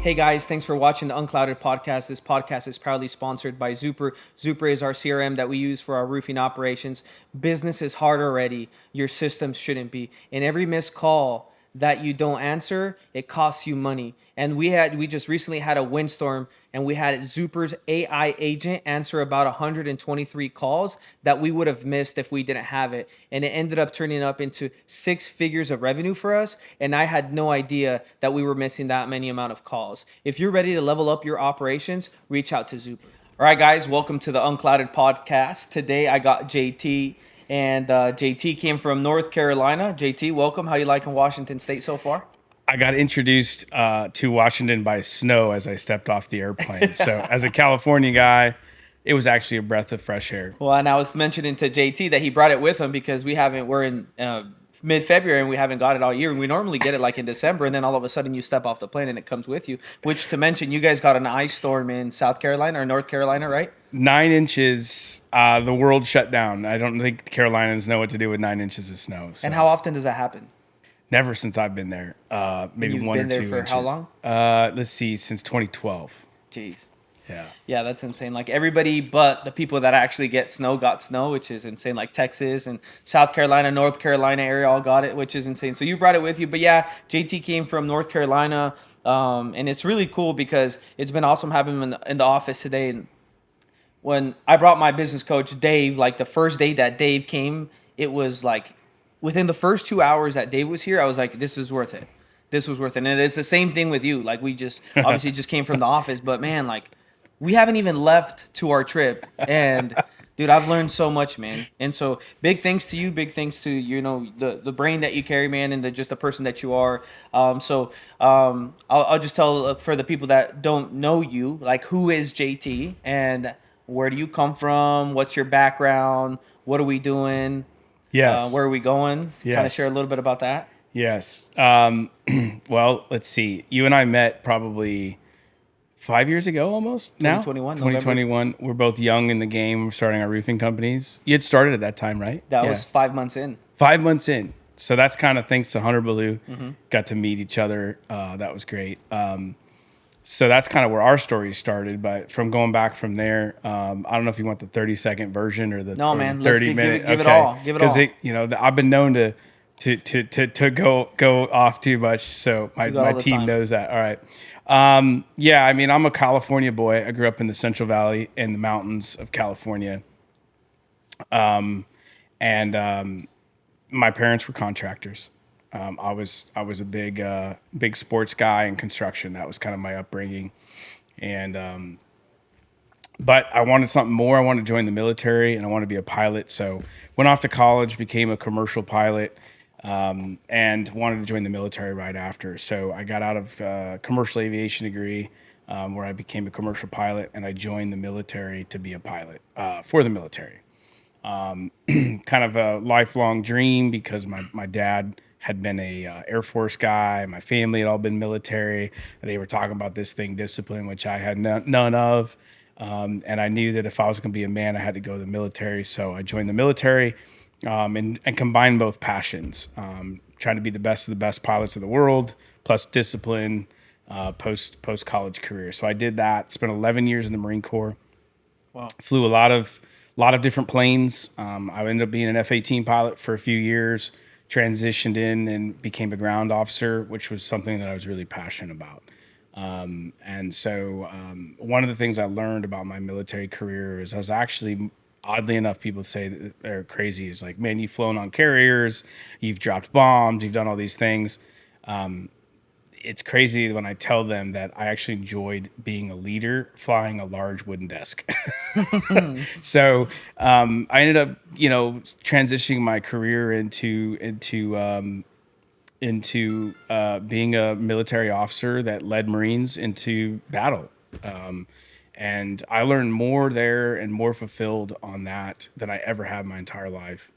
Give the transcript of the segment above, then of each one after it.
Hey guys, thanks for watching the Unclouded Podcast. This podcast is proudly sponsored by Zuper. Zuper is our CRM that we use for our roofing operations. Business is hard already. Your systems shouldn't be. And every missed call that you don't answer, it costs you money. And we just recently had a windstorm, and we had Zuper's AI agent answer about 123 calls that we would have missed if we didn't have it. And it ended up turning up into 6 figures of revenue for us. And I had no idea that we were missing that many amount of calls. If you're ready to level up your operations, reach out to Zuper. All right, guys, welcome to the Unclouded Podcast. Today I got JT. And JT came from North Carolina. JT, welcome. How you liking Washington State so far? I got introduced to Washington by snow as I stepped off the airplane. So as a California guy, it was actually a breath of fresh air. Well, and I was mentioning to JT that he brought it with him because we're in mid-February and we haven't got it all year. And we normally get it like in December, and then all of a sudden you step off the plane and it comes with you. Which, to mention, you guys got an ice storm in South Carolina or North Carolina, right? 9 inches, the world shut down. I don't think the Carolinas know what to do with 9 inches of snow. So. And how often does that happen? Never since I've been there. Maybe You've 1 been or there 2 for inches. how long? Let's see, since 2012. Jeez. Yeah. Yeah, that's insane. Like everybody but the people that actually get snow got snow, which is insane. Like Texas and South Carolina, North Carolina area all got it, which is insane. So you brought it with you. But yeah, JT came from North Carolina. And it's really cool because it's been awesome having him in the office today. And when I brought my business coach, Dave, like the first day that Dave came, it was like within the first 2 hours that Dave was here, I was like, this is worth it. This was worth it. And it's the same thing with you. Like we just obviously just came from the office, but man, like we haven't even left to our trip. And dude, I've learned so much, man. And so big thanks to you. Big thanks to, the brain that you carry, man, and just the person that you are. I'll just tell for the people that don't know you, like who is JT and where do you come from? What's your background? What are we doing? Yes. Where are we going? Yes. Kind of share a little bit about that. Yes. Well, let's see. You and I met probably 5 years ago almost now? 2021. We're both young in the game. We're starting our roofing companies. You had started at that time, right? That was 5 months in. 5 months in. So that's kind of thanks to Hunter Ballou. Got to meet each other. That was great. So that's kind of where our story started. But from going back from there, I don't know if you want the 30-second version or the 30-minute. Give it all. Give it all. Because I've been known to go off too much. So my team knows that. All right. Yeah, I mean, I'm a California boy. I grew up in the Central Valley in the mountains of California. My parents were contractors. I was a big sports guy in construction. That was kind of my upbringing. But I wanted something more. I wanted to join the military and I wanted to be a pilot. So went off to college, became a commercial pilot, and wanted to join the military right after. So I got out of a commercial aviation degree, where I became a commercial pilot, and I joined the military to be a pilot for the military. Kind of a lifelong dream because my dad had been a Air Force guy. My family had all been military. And they were talking about this thing, discipline, which I had none of. And I knew that if I was going to be a man, I had to go to the military. So I joined the military and combined both passions, trying to be the best of the best pilots of the world, plus discipline, post-college career. So I did that, spent 11 years in the Marine Corps. Wow. Flew a lot of different planes. I ended up being an F-18 pilot for a few years, transitioned in and became a ground officer, which was something that I was really passionate about. And so one of the things I learned about my military career is I was actually, oddly enough, people say that they're crazy. It's like, man, you've flown on carriers, you've dropped bombs, you've done all these things. It's crazy when I tell them that I actually enjoyed being a leader, flying a large wooden desk. So I ended up, transitioning my career into being a military officer that led Marines into battle. And I learned more there and more fulfilled on that than I ever have my entire life.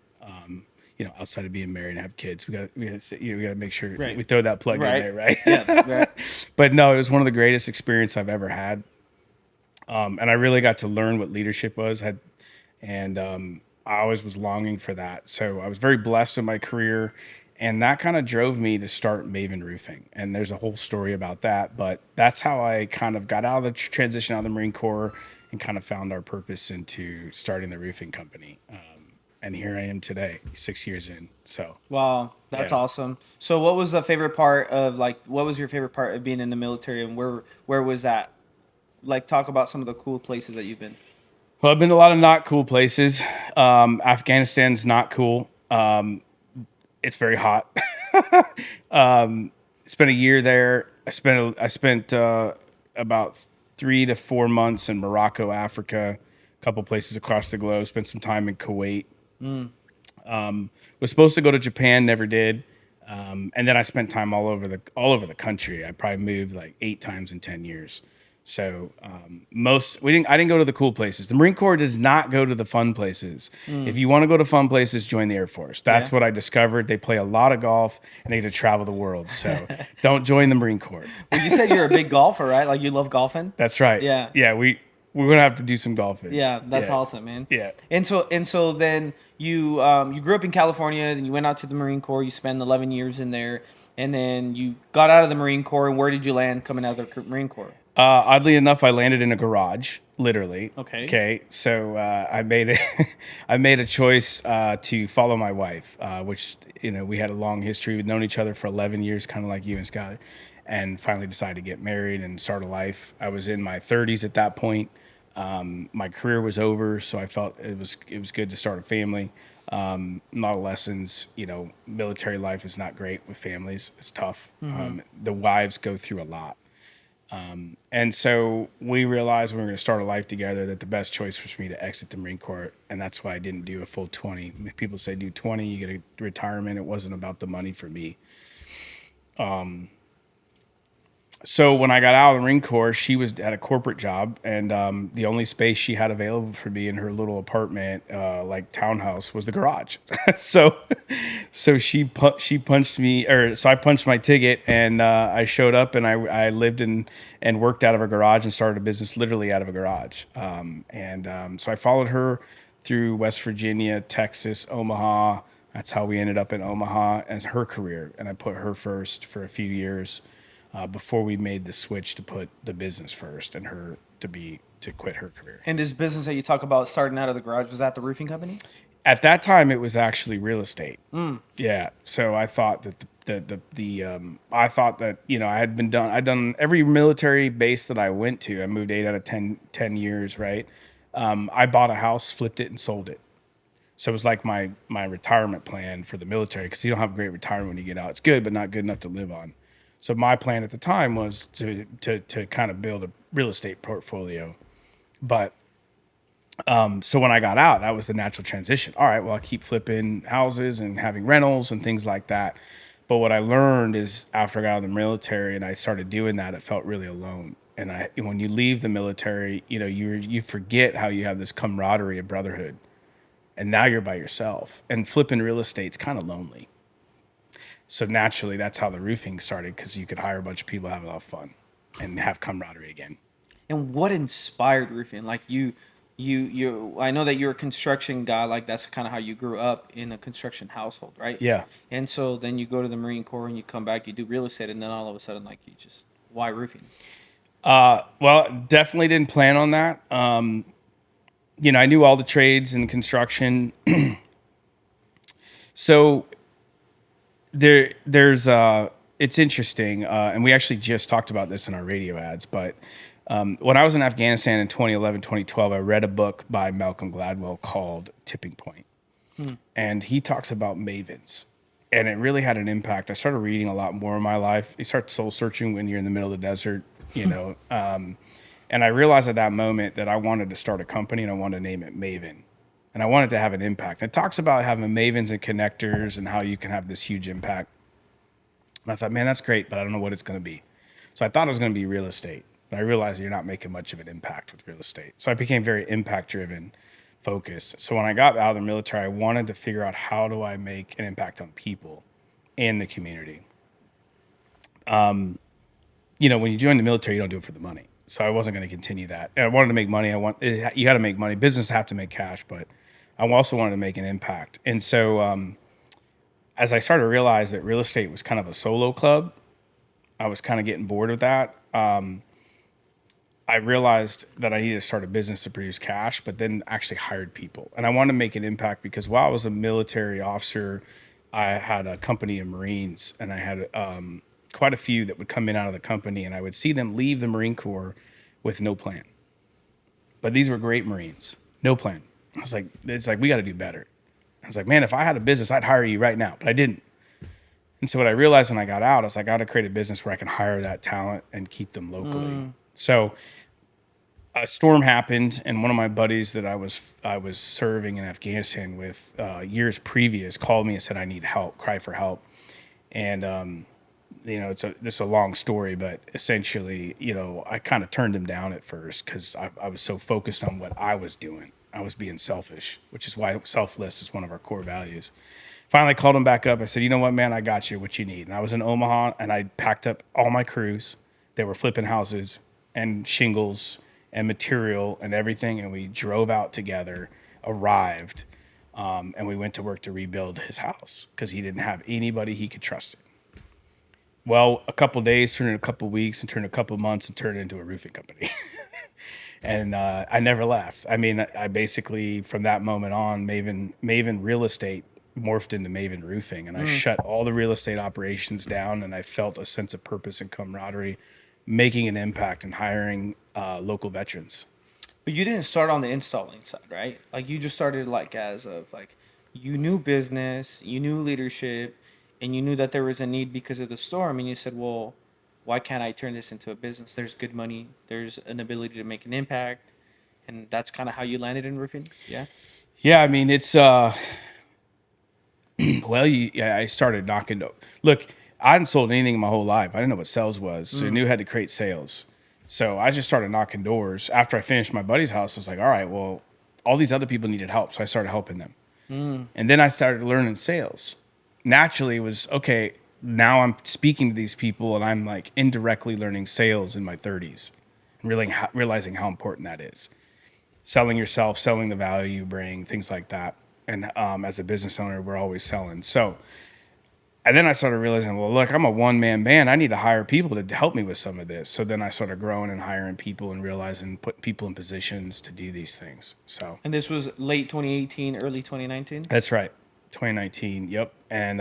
Outside of being married and have kids, we got to make sure we throw that plug in there, right? Yeah, right. But no, it was one of the greatest experiences I've ever had. And I really got to learn what leadership was. I always was longing for that. So I was very blessed in my career. And that kind of drove me to start Maven Roofing. And there's a whole story about that. But that's how I kind of got out of the transition out of the Marine Corps and kind of found our purpose into starting the roofing company. And here I am today, 6 years in. So, Wow, that's yeah. awesome. So what was the favorite part of like what was your favorite part of being in the military, and where was that? Like talk about some of the cool places that you've been. Well, I've been to a lot of not cool places. Afghanistan's not cool. It's very hot. Spent a year there. I spent about 3 to 4 months in Morocco, Africa, a couple places across the globe. Spent some time in Kuwait. Was supposed to go to Japan, never did. And then I spent time all over the country. I probably moved like 8 times in 10 years. So I didn't go to the cool places. The Marine Corps does not go to the fun places. If you want to go to fun places, join the Air Force. That's Yeah. what I discovered. They play a lot of golf and they get to travel the world. So don't join the Marine Corps. Well, you said you're a big golfer, right? Like you love golfing. That's right. Yeah. Yeah, we're gonna have to do some golfing. Yeah, that's Yeah. awesome, man. Yeah. And so then you grew up in California, then you went out to the Marine Corps. You spent 11 years in there, and then you got out of the Marine Corps. And where did you land coming out of the Marine Corps? Oddly enough, I landed in a garage, literally. Okay. Okay. So I made a choice to follow my wife, which we had a long history. We'd known each other for 11 years, kind of like you and Skyler, and finally decided to get married and start a life. I was in my 30s at that point. My career was over, so I felt it was good to start a family. A lot of lessons. Military life is not great with families. It's tough. The wives go through a lot. And so we realized when we were going to start a life together that the best choice was for me to exit the Marine Corps. And that's why I didn't do a full 20. People say do 20, you get a retirement. It wasn't about the money for me. So when I got out of the Marine Corps, she was at a corporate job, and the only space she had available for me in her little apartment, like townhouse, was the garage. so she punched me, so I punched my ticket, and I showed up, and I lived in and worked out of a garage and started a business literally out of a garage. So I followed her through West Virginia, Texas, Omaha. That's how we ended up in Omaha as her career, and I put her first for a few years. Before we made the switch to put the business first and her to quit her career. And this business that you talk about starting out of the garage, was that the roofing company? At that time, it was actually real estate. Yeah. So I thought that I thought that I'd done every military base that I went to. I moved 8 out of 10 years. Right. I bought a house, flipped it, and sold it. So it was like my retirement plan for the military, because you don't have a great retirement when you get out. It's good, but not good enough to live on. So my plan at the time was to kind of build a real estate portfolio. But so when I got out, that was the natural transition. All right, well, I keep flipping houses and having rentals and things like that. But what I learned is after I got out of the military and I started doing that, it felt really alone. And when you leave the military, you forget how you have this camaraderie of brotherhood. And now you're by yourself. And flipping real estate's kind of lonely. So naturally, that's how the roofing started, because you could hire a bunch of people, have a lot of fun, and have camaraderie again. And what inspired roofing? Like you, I know that you're a construction guy. Like that's kind of how you grew up in a construction household, right? Yeah. And so then you go to the Marine Corps and you come back, you do real estate, and then all of a sudden, like why roofing? Well, definitely didn't plan on that. I knew all the trades in construction. So there's it's interesting, and we actually just talked about this in our radio ads, but when I was in Afghanistan in 2011, 2012, I read a book by Malcolm Gladwell called Tipping Point. And he talks about mavens, and it really had an impact. I started reading a lot more in my life. You start soul searching when you're in the middle of the desert, and I realized at that moment that I wanted to start a company, and I wanted to name it Maven. And I wanted to have an impact. It talks about having mavens and connectors and how you can have this huge impact. And I thought, man, that's great, but I don't know what it's going to be. So I thought it was going to be real estate. But I realized you're not making much of an impact with real estate. So I became very impact-driven, focused. So when I got out of the military, I wanted to figure out, how do I make an impact on people and the community? When you join the military, you don't do it for the money. So I wasn't going to continue that. And I wanted to make money. You got to make money. Business have to make cash, but I also wanted to make an impact. And so as I started to realize that real estate was kind of a solo club, I was kind of getting bored with that. I realized that I needed to start a business to produce cash, but then actually hired people. And I wanted to make an impact because while I was a military officer, I had a company of Marines, and I had quite a few that would come in out of the company, and I would see them leave the Marine Corps with no plan. But these were great Marines, no plan. I was like, it's like, we got to do better. I was like, man, if I had a business, I'd hire you right now, but I didn't. And so what I realized when I got out, I was like, I got to create a business where I can hire that talent and keep them locally. So a storm happened, and one of my buddies that I was serving in Afghanistan with years previous called me and said, I need help, cry for help. And this is a long story, but essentially, I kind of turned him down at first because I was so focused on what I was doing. I was being selfish, which is why selfless is one of our core values. Finally called him back up. I said, you know what, man, I got you what you need. And I was in Omaha, and I packed up all my crews. They were flipping houses and shingles and material and everything. And we drove out together, arrived, and we went to work to rebuild his house because he didn't have anybody he could trust it. Well, a couple of days turned into a couple of weeks and turned a couple of months and turned into a roofing company. And I never left. I mean, I basically, from that moment on, Maven Real Estate morphed into Maven Roofing, and I shut all the real estate operations down, and I felt a sense of purpose and camaraderie, making an impact and hiring local veterans. But you didn't start on the installing side, right? Like you just started you knew business, you knew leadership, and you knew that there was a need because of the storm, and you said, well, why can't I turn this into a business? There's good money, there's an ability to make an impact, and that's kind of how you landed in roofing. Yeah. Yeah, I mean, it's I started knocking. Look, I hadn't sold anything in my whole life. I didn't know what sales was, so I knew I had to create sales. So I just started knocking doors. After I finished my buddy's house, I was like, all right, well, all these other people needed help, so I started helping them. And then I started learning sales. Naturally, it was, okay, now I'm speaking to these people, and I'm like indirectly learning sales in my 30s, and really realizing how important that is. Selling yourself, selling the value you bring, things like that. And as a business owner, we're always selling. So, and then I started realizing, well, look, I'm a one-man band. I need to hire people to help me with some of this. So then I started growing and hiring people and realizing putting people in positions to do these things. So. And this was late 2018, early 2019? That's right. 2019. Yep. And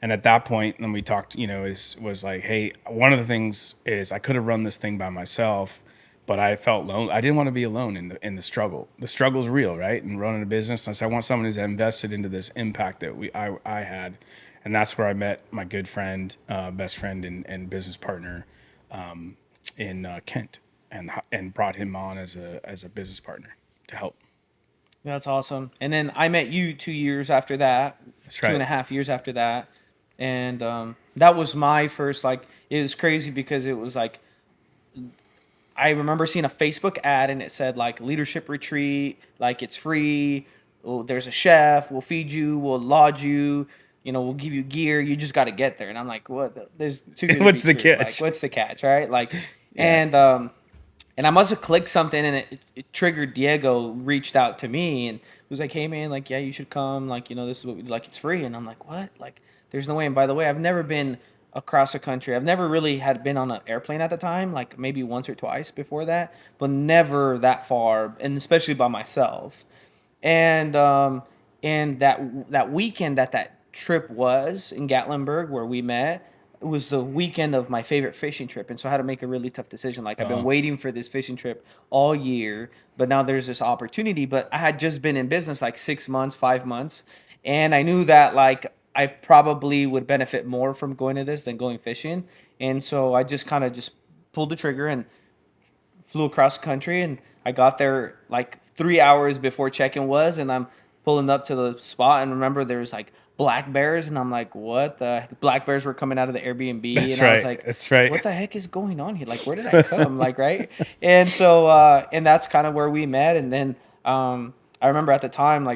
at that point, when we talked, was like, hey, one of the things is I could have run this thing by myself, but I felt lonely. I didn't want to be alone in the struggle. The struggle's real, right? And running a business. I said, I want someone who's invested into this impact that I had. And that's where I met my good friend, best friend and business partner in Kent, and brought him on as a business partner to help. That's awesome. And then I met you 2 years after that. That's right. 2.5 years after that. And that was my first, it was crazy because it was like, I remember seeing a Facebook ad and it said leadership retreat, it's free. Well, there's a chef, we'll feed you, we'll lodge you, we'll give you gear. You just got to get there. And I'm like, what? There's too good to What's be the true. catch? What's the catch, right? Yeah. And I must have clicked something, and it triggered. Diego reached out to me and was like, hey man, yeah, you should come. This is what we do. It's free. And I'm like, what? There's no way. And by the way, I've never been across the country. I've never really had been on an airplane at the time, maybe once or twice before that, but never that far, and especially by myself. And that weekend that trip was in Gatlinburg where we met, it was the weekend of my favorite fishing trip, and so I had to make a really tough decision. I've been waiting for this fishing trip all year, but now there's this opportunity. But I had just been in business 6 months, 5 months, and I knew that I probably would benefit more from going to this than going fishing. And so I just kind of just pulled the trigger and flew across the country. And I got there 3 hours before check-in was, and I'm pulling up to the spot, and remember there's black bears, and I'm like, what the heck? Black bears were coming out of the Airbnb. That's and right. I was like, that's right. What the heck is going on here? Where did I come? Right? And so and that's kind of where we met. And then I remember at the time,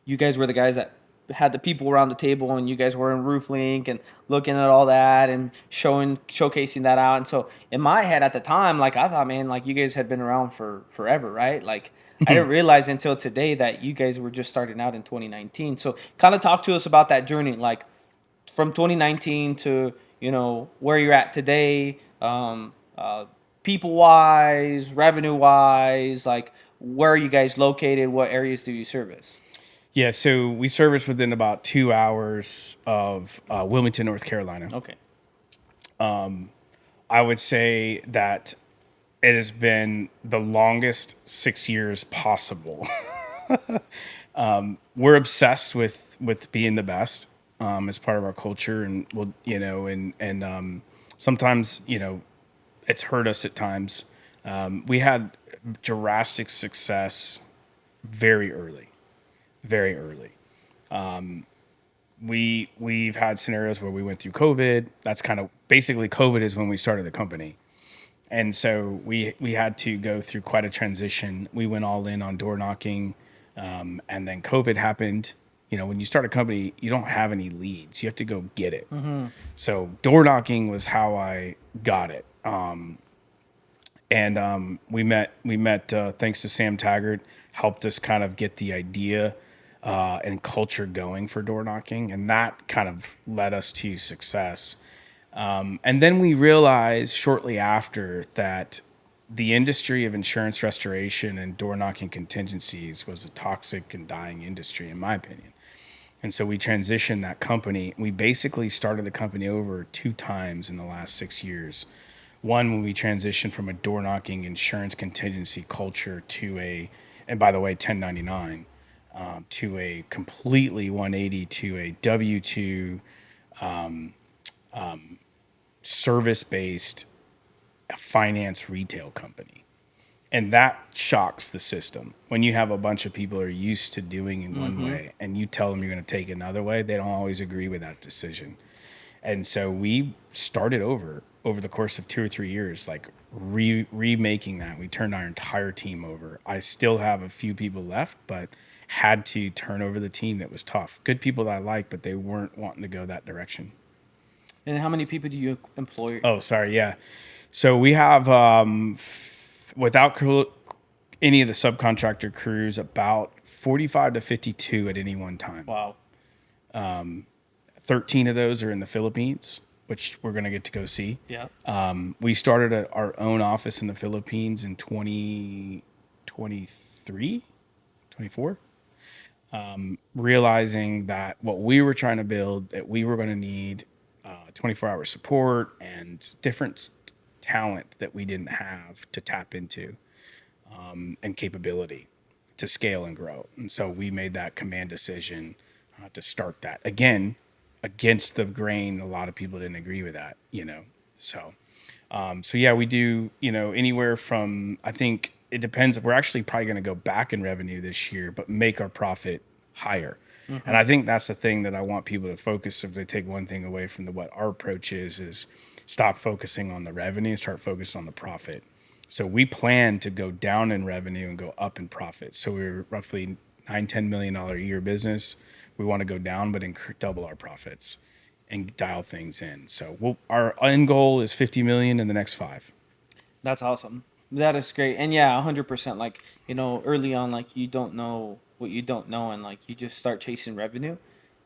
you guys were the guys that had the people around the table, and you guys were in RoofLink and looking at all that and showcasing that out. And so in my head at the time, I thought, man, you guys had been around for forever, right? I didn't realize until today that you guys were just starting out in 2019. So kind of talk to us about that journey, like from 2019 to, where you're at today, people wise, revenue wise, like where are you guys located? What areas do you service? Yeah, so we service within about 2 hours of Wilmington, North Carolina. Okay. I would say that it has been the longest 6 years possible. We're obsessed with being the best as part of our culture, and we'll, sometimes it's hurt us at times. We had drastic success very early, very early. We've had scenarios where we went through COVID. That's kind of basically COVID is when we started the company. And so we had to go through quite a transition. We went all in on door knocking, and then COVID happened. When you start a company, you don't have any leads. You have to go get it. So door knocking was how I got it. We met thanks to Sam Taggart, helped us kind of get the idea and culture going for door knocking, and that kind of led us to success. And then we realized shortly after that the industry of insurance restoration and door knocking contingencies was a toxic and dying industry, in my opinion. And so we transitioned that company. We basically started the company over 2 times in the last 6 years. One, when we transitioned from a door knocking insurance contingency culture and by the way, 1099, to a completely 180 to a W-2 service-based finance retail company. And that shocks the system. When you have a bunch of people who are used to doing it one way and you tell them you're going to take it another way, they don't always agree with that decision. And so we started over the course of 2 or 3 years, like remaking that. We turned our entire team over. I still have a few people left, but had to turn over the team. That was tough. Good people that I like, but they weren't wanting to go that direction. And how many people do you employ? Oh, sorry. Yeah. So we have, without any of the subcontractor crews, about 45 to 52 at any one time. Wow. 13 of those are in the Philippines, which we're going to get to go see. Yeah. We started our own office in the Philippines in 2023, 24. Realizing that what we were trying to build, that we were going to need 24-hour support and different talent that we didn't have to tap into, and capability to scale and grow. And so we made that command decision to start that. Again, against the grain, a lot of people didn't agree with that, So yeah, we do, anywhere from, I think it depends. We're actually probably going to go back in revenue this year, but make our profit higher. And I think that's the thing that I want people to focus. If they take one thing away from what our approach is stop focusing on the revenue, start focusing on the profit. So we plan to go down in revenue and go up in profit. So we're roughly $9-10 million a year business. We want to go down, but double our profits and dial things in. So our end goal is 50 million in the next 5. That's awesome. That is great. And yeah, 100%. Like, early on, like you don't know what you don't know. And like you just start chasing revenue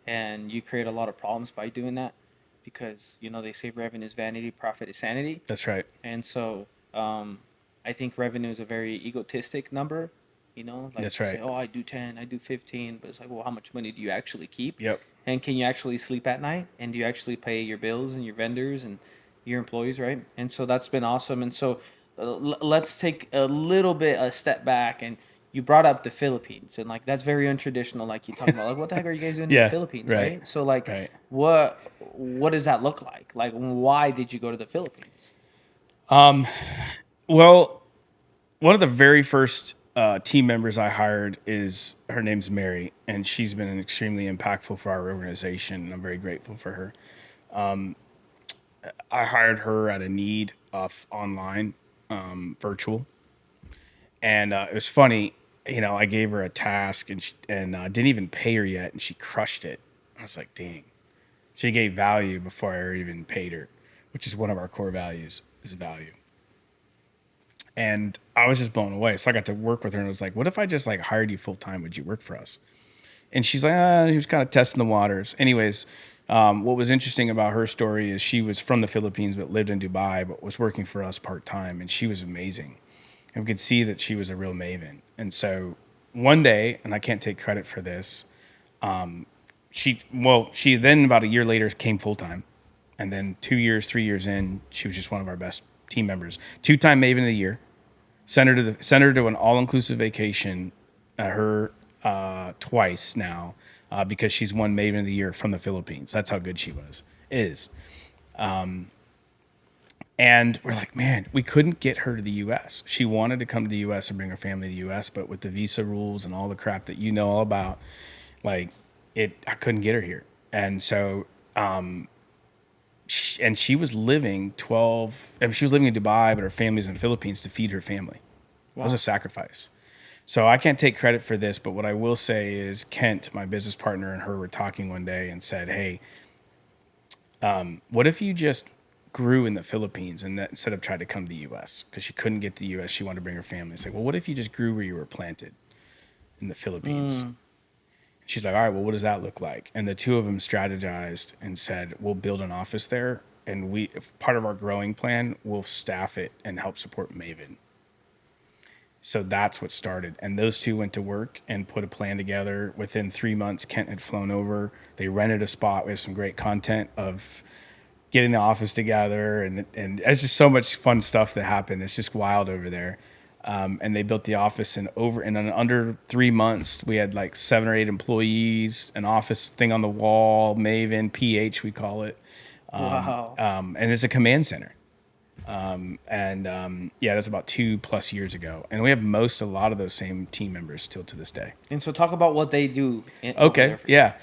and you create a lot of problems by doing that because, they say revenue is vanity, profit is sanity. That's right. And so I think revenue is a very egotistic number. Like That's you right. say, oh, I do 10, I do 15. But it's like, well, how much money do you actually keep? Yep. And can you actually sleep at night? And do you actually pay your bills and your vendors and your employees, right? And so that's been awesome. And so let's take a step back. And you brought up the Philippines, and like that's very untraditional. Like you talking about, like what the heck are you guys doing in the Philippines, right? So like, what does that look like? Like, why did you go to the Philippines? Well, one of the very first team members I hired her name's Mary, and she's been extremely impactful for our organization, and I'm very grateful for her. I hired her at a need of online, virtual, and it was funny. I gave her a task and didn't even pay her yet, and she crushed it. I was like, dang. She gave value before I even paid her, which is one of our core values, is value. And I was just blown away. So I got to work with her and was like, what if I just like hired you full time? Would you work for us? And she's like, he was kind of testing the waters. Anyways, what was interesting about her story is she was from the Philippines, but lived in Dubai, but was working for us part time. And she was amazing. And we could see that she was a real maven. And so one day, and I can't take credit for this, she then about a year later came full time. And then 2 years, 3 years in, she was just one of our best team members. 2-time Maven of the Year. Sent her to an all-inclusive vacation, her twice now, because she's won Maven of the Year from the Philippines. That's how good she is. And we're like, man, we couldn't get her to the U.S. She wanted to come to the U.S. and bring her family to the U.S., but with the visa rules and all the crap that you know all about, like I couldn't get her here. And so, she was living she was living in Dubai, but her family's in the Philippines to feed her family. Wow. It was a sacrifice. So I can't take credit for this, but what I will say is Kent, my business partner, and her were talking one day and said, hey, what if you just grew in the Philippines and that instead of trying to come to the U.S. because she couldn't get to the U.S., she wanted to bring her family. It's like, well, what if you just grew where you were planted in the Philippines? She's like, all right, well, what does that look like? And the two of them strategized and said, we'll build an office there. And if part of our growing plan, we'll staff it and help support Maven. So that's what started. And those two went to work and put a plan together. Within 3 months, Kent had flown over. They rented a spot. We have some great content of getting the office together. And it's just so much fun stuff that happened. It's just wild over there. And they built the office in under 3 months, we had like 7 or 8 employees, an office thing on the wall, Maven, PH, we call it. Wow. And it's a command center. That's about 2+ years ago. And we have a lot of those same team members still to this day. And so talk about what they do. Okay. Yeah.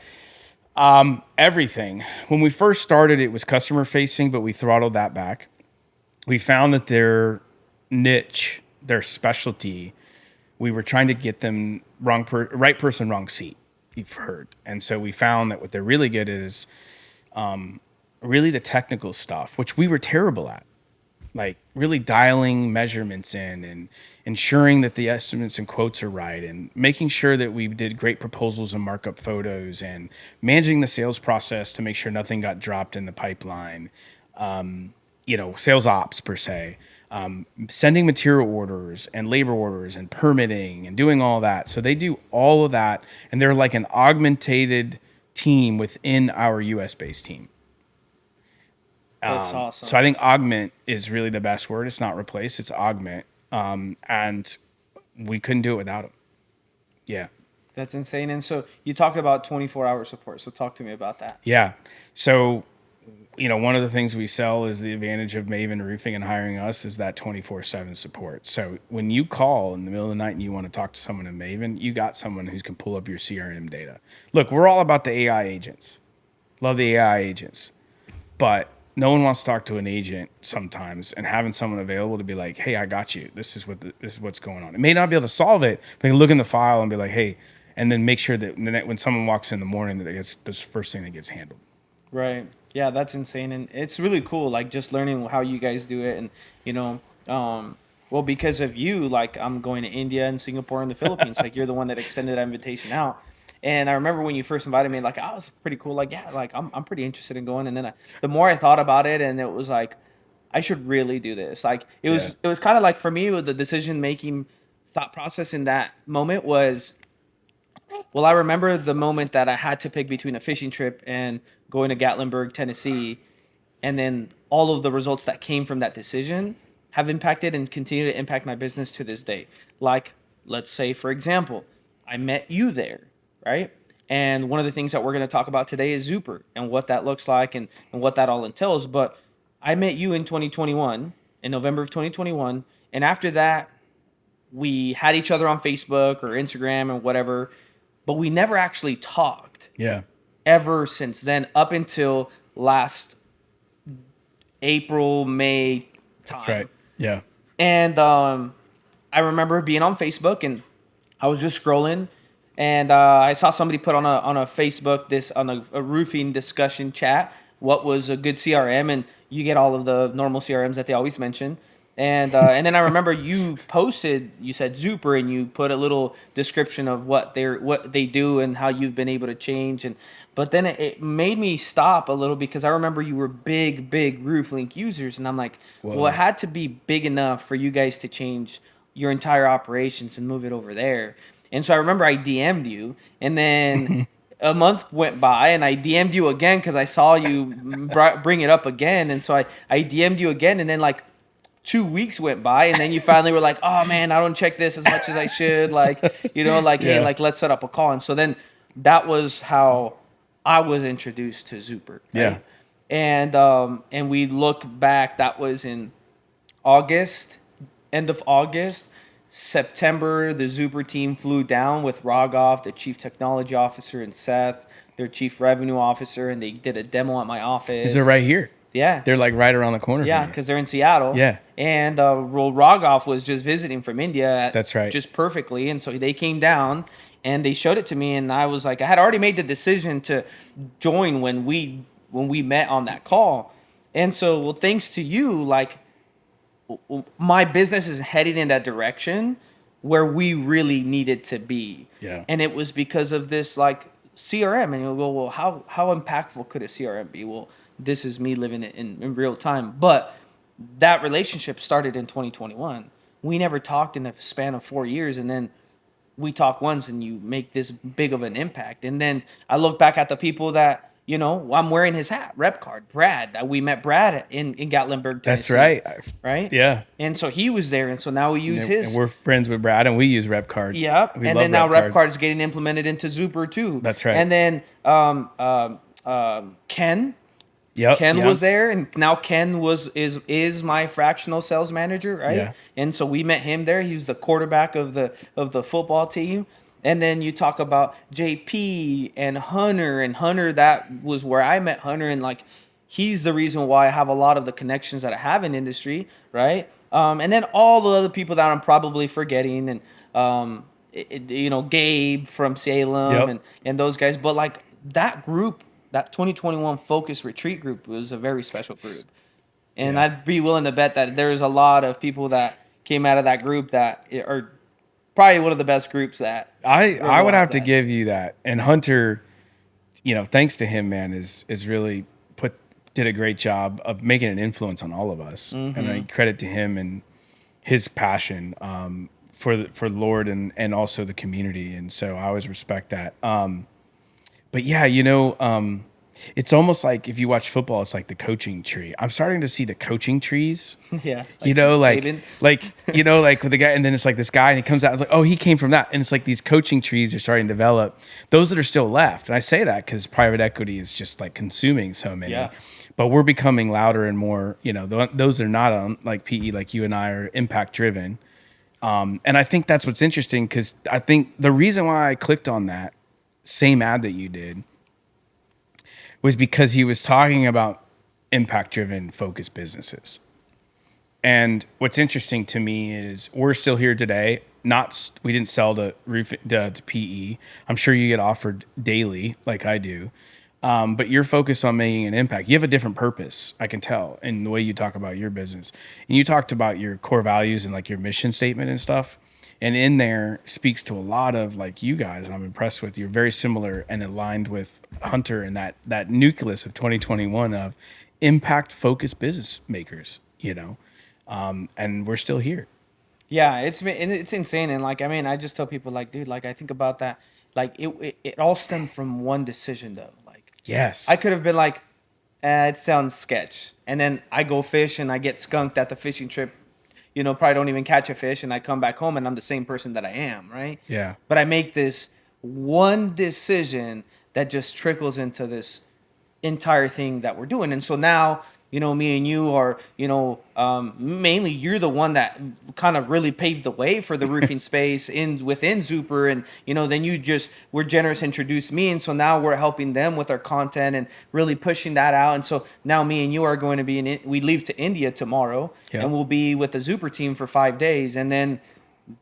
Everything. When we first started, it was customer facing, but we throttled that back. We found that their niche, their specialty, we were trying to get them right person, wrong seat. You've heard. And so we found that what they're really good at is, really the technical stuff, which we were terrible at. Like really dialing measurements in and ensuring that the estimates and quotes are right and making sure that we did great proposals and markup photos and managing the sales process to make sure nothing got dropped in the pipeline. Sales ops per se, sending material orders and labor orders and permitting and doing all that. So they do all of that. And they're like an augmented team within our US based team. That's awesome. So I think augment is really the best word. It's not replace, it's augment. And we couldn't do it without them. Yeah. That's insane. And so you talked about 24-hour support. So talk to me about that. Yeah. So, one of the things we sell is the advantage of Maven Roofing and hiring us is that 24/7 support. So when you call in the middle of the night and you want to talk to someone in Maven, you got someone who can pull up your CRM data. Look, we're all about the AI agents. Love the AI agents. But no one wants to talk to an agent sometimes, and having someone available to be like, hey, I got you. This is what's going on. It may not be able to solve it, but you can look in the file and be like, hey, and then make sure that when someone walks in the morning, that it's the first thing that gets handled. Right. Yeah, that's insane. And it's really cool, like just learning how you guys do it. And, because of you, like I'm going to India and Singapore and the Philippines. Like you're the one that extended that invitation out. And I remember when you first invited me, like I was pretty cool. Like, yeah, like I'm pretty interested in going. And then the more I thought about it, and it was like, I should really do this. Like it was kind of like for me, with the decision making thought process in that moment was, well, I remember the moment that I had to pick between a fishing trip and going to Gatlinburg, Tennessee, and then all of the results that came from that decision have impacted and continue to impact my business to this day. Like, let's say, for example, I met you there. Right. And one of the things that we're going to talk about today is Zuper and what that looks like and what that all entails. But I met you in 2021, in November of 2021. And after that, we had each other on Facebook or Instagram or whatever, but we never actually talked. Yeah. Ever since then, up until last April, May time. That's right. Yeah. And I remember being on Facebook and I was just scrolling. And I saw somebody put on a Facebook on a roofing discussion chat what was a good CRM, and you get all of the normal CRMs that they always mention. And then I remember you posted, you said Zuper, and you put a little description of what they do and how you've been able to change. And but then it made me stop a little because I remember you were big RoofLink users, and I'm like, well, it Whoa. had to be big enough for you guys to change your entire operations and move it over there. And so I remember I DM'd you, and then a month went by, and I DM'd you again because I saw you bring it up again, and so I DM'd you again, and then like 2 weeks went by, and then you finally were like, oh man, I don't check this as much as I should, like, you know, like, hey, Yeah. like, let's set up a call. And so then that was how I was introduced to Zuper, right? Yeah. And we look back, that was in August, end of August. September, the Zuper team flew down with Rogov, the chief technology officer, and Seth, their chief revenue officer, and they did a demo at my office. Is it right here? Yeah. They're like right around the corner. Yeah, from you. because they're in Seattle. Yeah. And Rogov was just visiting from India. That's right. Just perfectly. And so they came down and they showed it to me. And I was like, I had already made the decision to join when we met on that call. And so, well, thanks to you, like, my business is heading in that direction where we really needed to be. Yeah. And it was because of this, like, CRM. And you'll go, well, how impactful could a CRM be? Well, this is me living it in real time. But that relationship started in 2021. We never talked in the span of 4 years, and then we talk once and you make this big of an impact. And then I look back at the people that, you know, I'm wearing his hat, rep card, Brad. We met Brad in Gatlinburg, Tennessee. That's right. Right? Yeah. And so he was there, and so now we use his. And we're friends with Brad, and we use RepCard. Yep. We And love then now RepCard. RepCard is getting implemented into Zuper too. That's right. And then Ken. Yep. Ken yes. was there, and now Ken is my fractional sales manager, right? Yeah. And so we met him there. He was the quarterback of the football team. And then you talk about JP and Hunter, that was where I met Hunter, and like he's the reason why I have a lot of the connections that I have in industry, right? And then all the other people that I'm probably forgetting, and you know, Gabe from Salem, Yep. and those guys. But like that group, that 2021 Focus Retreat group was a very special group. And Yeah. I'd be willing to bet that there's a lot of people that came out of that group that are probably one of the best groups that I would have to that. give you that. And Hunter, you know, thanks to him, man, is really did a great job of making an influence on all of us. Mm-hmm. And I credit to him and his passion for Lord and also the community. And so I always respect that. But yeah, you know, it's almost like if you watch football, it's like the coaching tree. I'm starting to see the coaching trees. Yeah. You know, Saban. you know, like with the guy, and then it's like this guy, and he comes out, it's like, oh, he came from that. And it's like these coaching trees are starting to develop. Those that are still left. And I say that because private equity is just like consuming so many. Yeah. But we're becoming louder and more, you know, those are not on like PE, like you and I are impact driven. And I think that's what's interesting, because I think the reason why I clicked on that same ad that you did was because he was talking about impact-driven focused businesses. And what's interesting to me is we're still here today. We didn't sell to PE. I'm sure you get offered daily, like I do. But you're focused on making an impact. You have a different purpose, I can tell, in the way you talk about your business. And you talked about your core values and like your mission statement and stuff. And in there speaks to a lot of like you guys, and I'm impressed with. You're very similar and aligned with Hunter and that nucleus of 2021 of impact focused business makers, you know, and we're still here. Yeah, it's insane. And like, I mean, I just tell people like, dude, like I think about that, like it all stemmed from one decision though. Like, Yes. I could have been like, it sounds sketch. And then I go fish and I get skunked at the fishing trip, you know, probably don't even catch a fish, and I come back home and I'm the same person that I am, right? Yeah. But I make this one decision that just trickles into this entire thing that we're doing. And so now, you know, me and you are, you know, mainly you're the one that kind of really paved the way for the roofing space within Zuper. And, you know, then we're generous, introduced me. And so now we're helping them with our content and really pushing that out. And so now me and you are going to be we leave to India tomorrow, Yeah. and we'll be with the Zuper team for 5 days. And then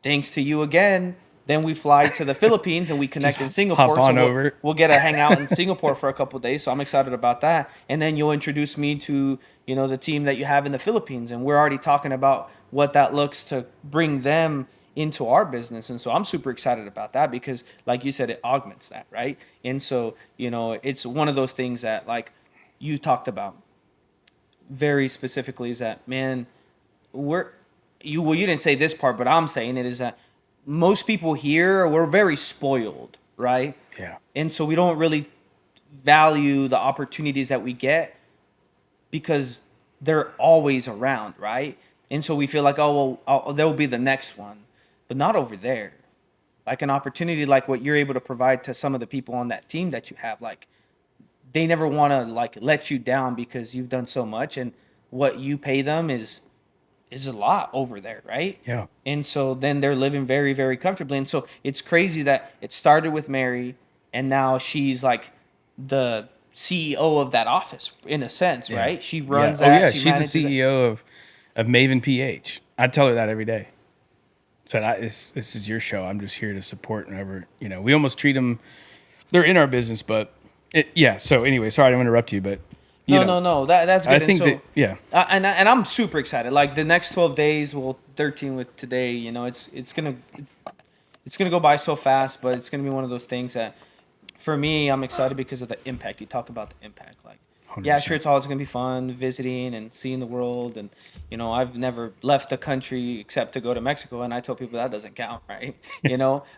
thanks to you again, Then we fly to the Philippines and we connect in Singapore. hop on so over. we'll get to hang out in Singapore for a couple of days. So I'm excited about that. And then you'll introduce me to, the team that you have in the Philippines. And we're already talking about what that looks to bring them into our business. And so I'm super excited about that because, like you said, it augments that, right? And so, it's one of those things that, like you talked about very specifically, is that, man, you didn't say this part, but I'm saying it, is that most people here, we're very spoiled, right? Yeah. And so we don't really value the opportunities that we get because they're always around, right? And so we feel like, oh, well, there'll be the next one, but not over there. Like an opportunity like what you're able to provide to some of the people on that team that you have, like they never want to like let you down because you've done so much, and what you pay them is a lot over there, right? Yeah. And so then they're living very, very comfortably. And so it's crazy that it started with Mary, and now she's like the CEO of that office in a sense, right? She runs that. Oh yeah, she she's the manages it. CEO of Maven PH. I tell her that every day. So this is your show. I'm just here to support whenever, we almost treat them. They're in our business, but So anyway, sorry to interrupt you, but No. That's good. I think and I'm super excited. Like the next 12 days, 13 with today. It's gonna go by so fast, but it's gonna be one of those things that, for me, I'm excited because of the impact. You talk about the impact, like 100%. sure, it's always gonna be fun visiting and seeing the world, and I've never left the country except to go to Mexico, and I tell people that doesn't count, right?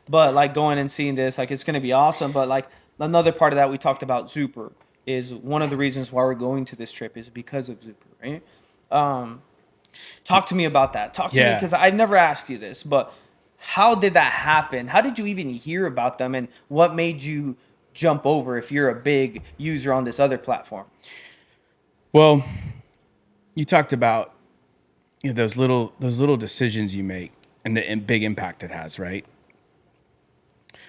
But like going and seeing this, like it's gonna be awesome. But like another part of that we talked about, Zuper is one of the reasons why we're going to this trip is because of Zuper, right? Talk to me about that. Talk to me, because I've never asked you this, but how did that happen? How did you even hear about them, and what made you jump over if you're a big user on this other platform? Well, you talked about those little decisions you make and the big impact it has, right?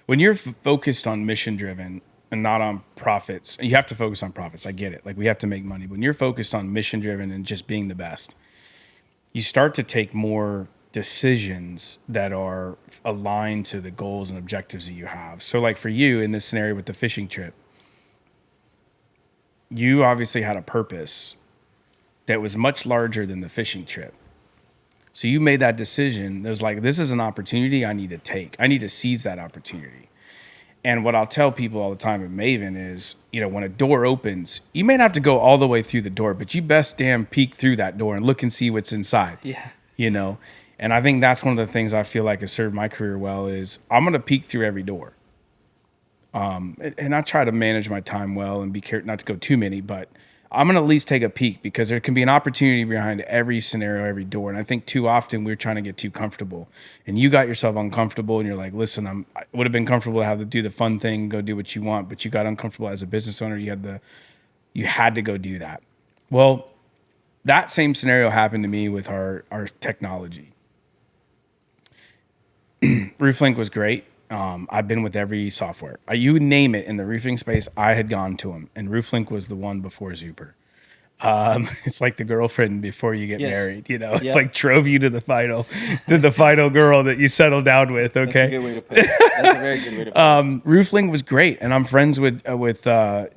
When you're focused on mission driven and not on profits, you have to focus on profits. I get it. Like we have to make money. When you're focused on mission driven and just being the best, you start to take more decisions that are aligned to the goals and objectives that you have. So like for you in this scenario with the fishing trip, you obviously had a purpose that was much larger than the fishing trip. So you made that decision. There's like, this is an opportunity I need to take. I need to seize that opportunity. And what I'll tell people all the time at Maven is, when a door opens, you may not have to go all the way through the door, but you best damn peek through that door and look and see what's inside. Yeah. And I think that's one of the things I feel like has served my career well is I'm going to peek through every door. And I try to manage my time well and be careful not to go too many, but I'm going to at least take a peek because there can be an opportunity behind every scenario, every door. And I think too often we're trying to get too comfortable, and you got yourself uncomfortable and you're like, listen, I would have been comfortable to have to do the fun thing, go do what you want, but you got uncomfortable as a business owner. You had to go do that. Well, that same scenario happened to me with our technology. RoofLink was great. I've been with every software. You name it in the roofing space, I had gone to them. And RoofLink was the one before Zuper. It's like the girlfriend before you get married, It's like drove you to the final girl that you settled down with, okay? That's a good way to put it. That's a very good way to put it. RoofLink was great. And I'm friends with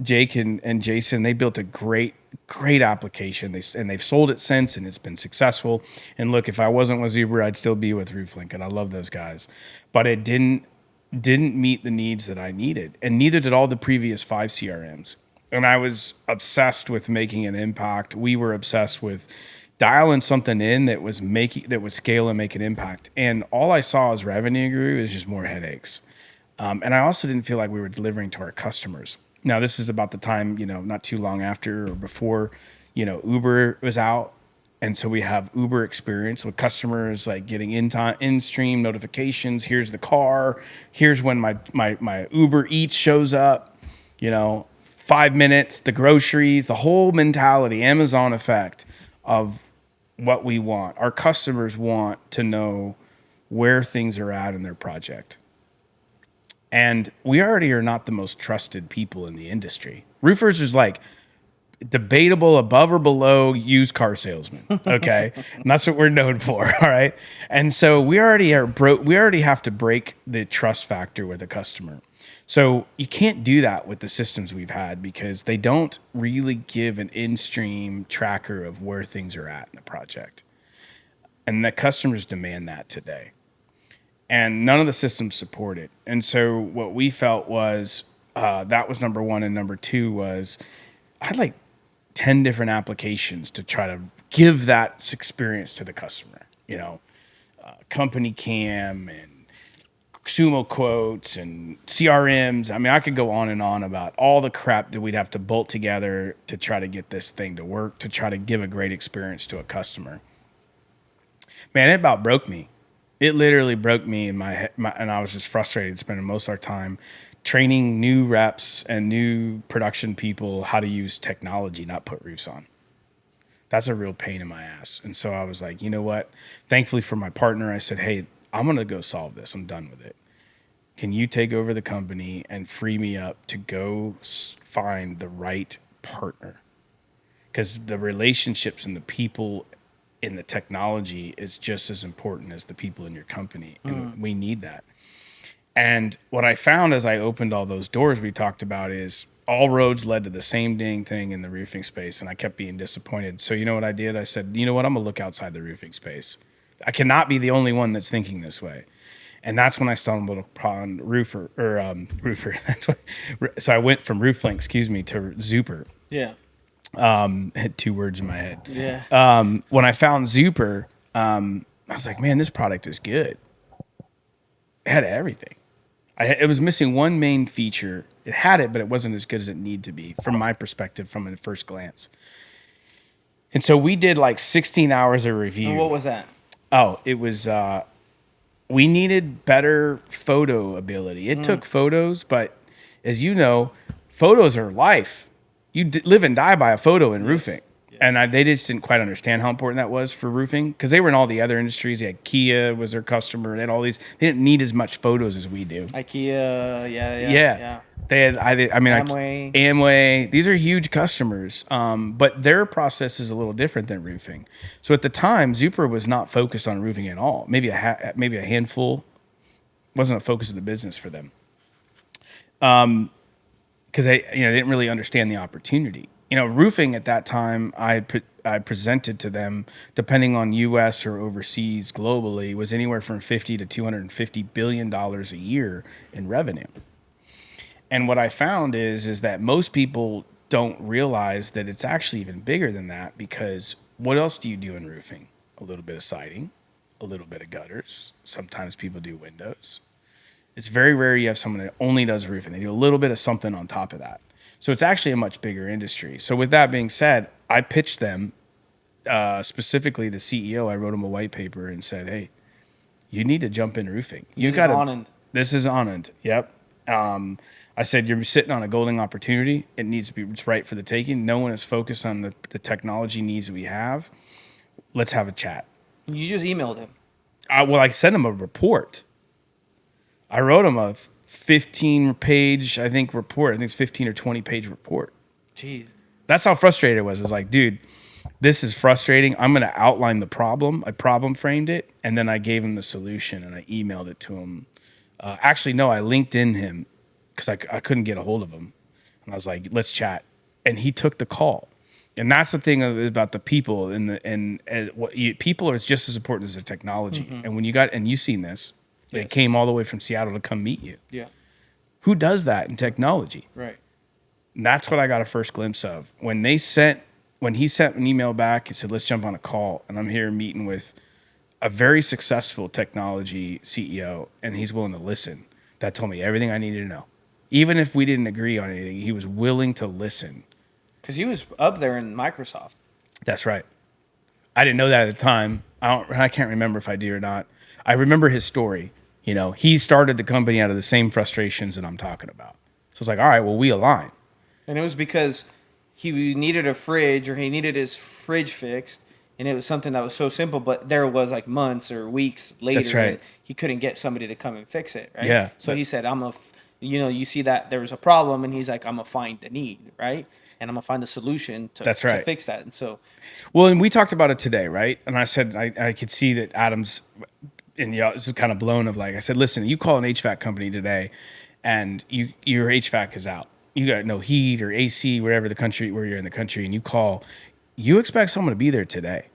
Jake and Jason. They built a great application. They've sold it since, and it's been successful. And look, if I wasn't with Zuper, I'd still be with RoofLink, and I love those guys. But it didn't meet the needs that I needed, and neither did all the previous 5 CRMs. And I was obsessed with making an impact. We were obsessed with dialing something in that would scale and make an impact. And all I saw as revenue grew is just more headaches. And I also didn't feel like we were delivering to our customers. Now, this is about the time, not too long after or before, Uber was out. And so we have Uber experience with customers like getting in-stream notifications. Here's the car. Here's when my Uber Eats shows up. 5 minutes, the groceries, the whole mentality, Amazon effect of what we want. Our customers want to know where things are at in their project. And we already are not the most trusted people in the industry. Roofers is like debatable above or below used car salesman. Okay. And that's what we're known for. All right. And so we already have to break the trust factor with a customer. So you can't do that with the systems we've had because they don't really give an in-stream tracker of where things are at in the project. And the customers demand that today. And none of the systems support it. And so what we felt was that was number one. And number two was I had like 10 different applications to try to give that experience to the customer, company cam and Sumo quotes and CRMs. I mean, I could go on and on about all the crap that we'd have to bolt together to try to get this thing to work, to try to give a great experience to a customer. Man, it about broke me. It literally broke me in my head, and I was just frustrated spending most of our time training new reps and new production people how to use technology, not put roofs on. That's a real pain in my ass. And so I was like, you know what? Thankfully for my partner, I said, hey, I'm going to go solve this. I'm done with it. Can you take over the company and free me up to go find the right partner? Because the relationships and the people in the technology is just as important as the people in your company. And we need that. And what I found as I opened all those doors we talked about is all roads led to the same dang thing in the roofing space. And I kept being disappointed. So you know what I did? I said, you know what? I'm going to look outside the roofing space. I cannot be the only one that's thinking this way. And that's when I stumbled upon Roofer. That's what, so I went from Rooflink, to Zuper. Yeah. Had two words in my head. Yeah. When I found Zuper, I was like, man, this product is good. It had everything. It was missing one main feature. It had it, but it wasn't as good as it needed to be from my perspective from a first glance. And so we did like 16 hours of review. And what was that? Oh, it was, we needed better photo ability. It took photos, but as you know, photos are life. You live and die by a photo in roofing. Yes. And they just didn't quite understand how important that was for roofing because they were in all the other industries. They had Kia was their customer. They had all these. They didn't need as much photos as we do. IKEA, yeah. They had, Amway. These are huge customers, but their process is a little different than roofing. So at the time, Zuper was not focused on roofing at all. Maybe a handful. Wasn't a focus of the business for them. Because they didn't really understand the opportunity. Roofing at that time, I presented to them, depending on U.S. or overseas globally, was anywhere from $50 to $250 billion a year in revenue. And what I found is that most people don't realize that it's actually even bigger than that because what else do you do in roofing? A little bit of siding, a little bit of gutters. Sometimes people do windows. It's very rare you have someone that only does roofing. They do a little bit of something on top of that. So it's actually a much bigger industry. So with that being said, I pitched them, specifically the CEO. I wrote him a white paper and said, hey, you need to jump in roofing. This is Anand. Yep. I said, you're sitting on a golden opportunity. It needs to be it's right for the taking. No one is focused on the technology needs that we have. Let's have a chat. You just emailed him. I sent him a report. I wrote him a 15-page, report. I think it's 15 or 20-page report. Jeez. That's how frustrated I was. I was like, dude, this is frustrating. I'm going to outline the problem. I problem framed it, and then I gave him the solution, and I emailed it to him. Actually, no, I LinkedIn'd him because I couldn't get a hold of him. And I was like, let's chat. And he took the call. And that's the thing about the people. People are just as important as the technology. Mm-hmm. And when you've seen this, they came all the way from Seattle to come meet you. Yeah. Who does that in technology? Right. And that's what I got a first glimpse of. When he sent an email back, he said, let's jump on a call. And I'm here meeting with a very successful technology CEO, and he's willing to listen. That told me everything I needed to know. Even if we didn't agree on anything, he was willing to listen. Because he was up there in Microsoft. That's right. I didn't know that at the time. I can't remember if I do or not. I remember his story. He started the company out of the same frustrations that I'm talking about. So it's like, all right, well, we align. And it was because he needed a fridge or he needed his fridge fixed. And it was something that was so simple, but there was like months or weeks later. That's right. He couldn't get somebody to come and fix it, right? Yeah. So he said, you see that there was a problem, and he's like, I'm going to find the need, right? and I'm gonna find a solution to, That's to right. fix that. And so, Well, and we talked about it today, right? And I said I could see that Adam's, and y'all, this is kind of blown of like, I said, listen, you call an HVAC company today, and your HVAC is out. You got no heat or AC, wherever the country where you're in the country, and you call, you expect someone to be there today.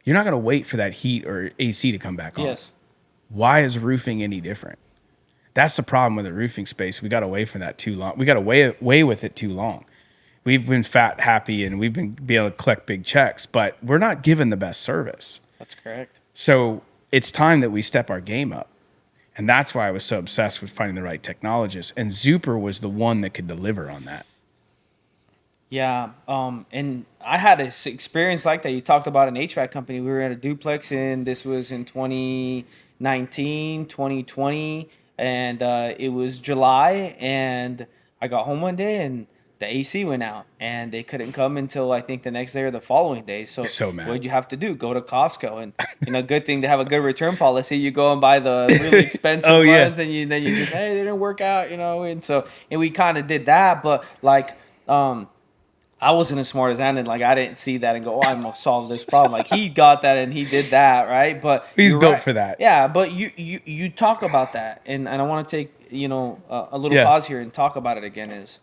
You're not going to wait for that heat or AC to come back on. yes. Why is roofing any different? That's the problem with the roofing space. We got away from that too long. We got away with it too long. We've been fat, happy, and we've been able to collect big checks, but we're not given the best service. That's correct. So it's time that we step our game up. And that's why I was so obsessed with finding the right technologist. And Zuper was the one that could deliver on that. Yeah. And I had an experience like that. You talked about an HVAC company. We were at a duplex, and this was in 2019, 2020, and it was July, and I got home one day, and the AC went out, and they couldn't come until I think the next day or the following day. So mad. what did you have to do? Go to Costco, and good thing to have a good return policy. You go and buy the really expensive Oh, yeah. ones, and then you just, hey, they didn't work out, and we kind of did that, but like I wasn't as smart as Andy. Like I didn't see that and go, I'm gonna solve this problem. Like he got that and he did that, right? But He's you're built right. for that. Yeah, but you talk about that, and I want to take a little Yeah. pause here and talk about it again. Is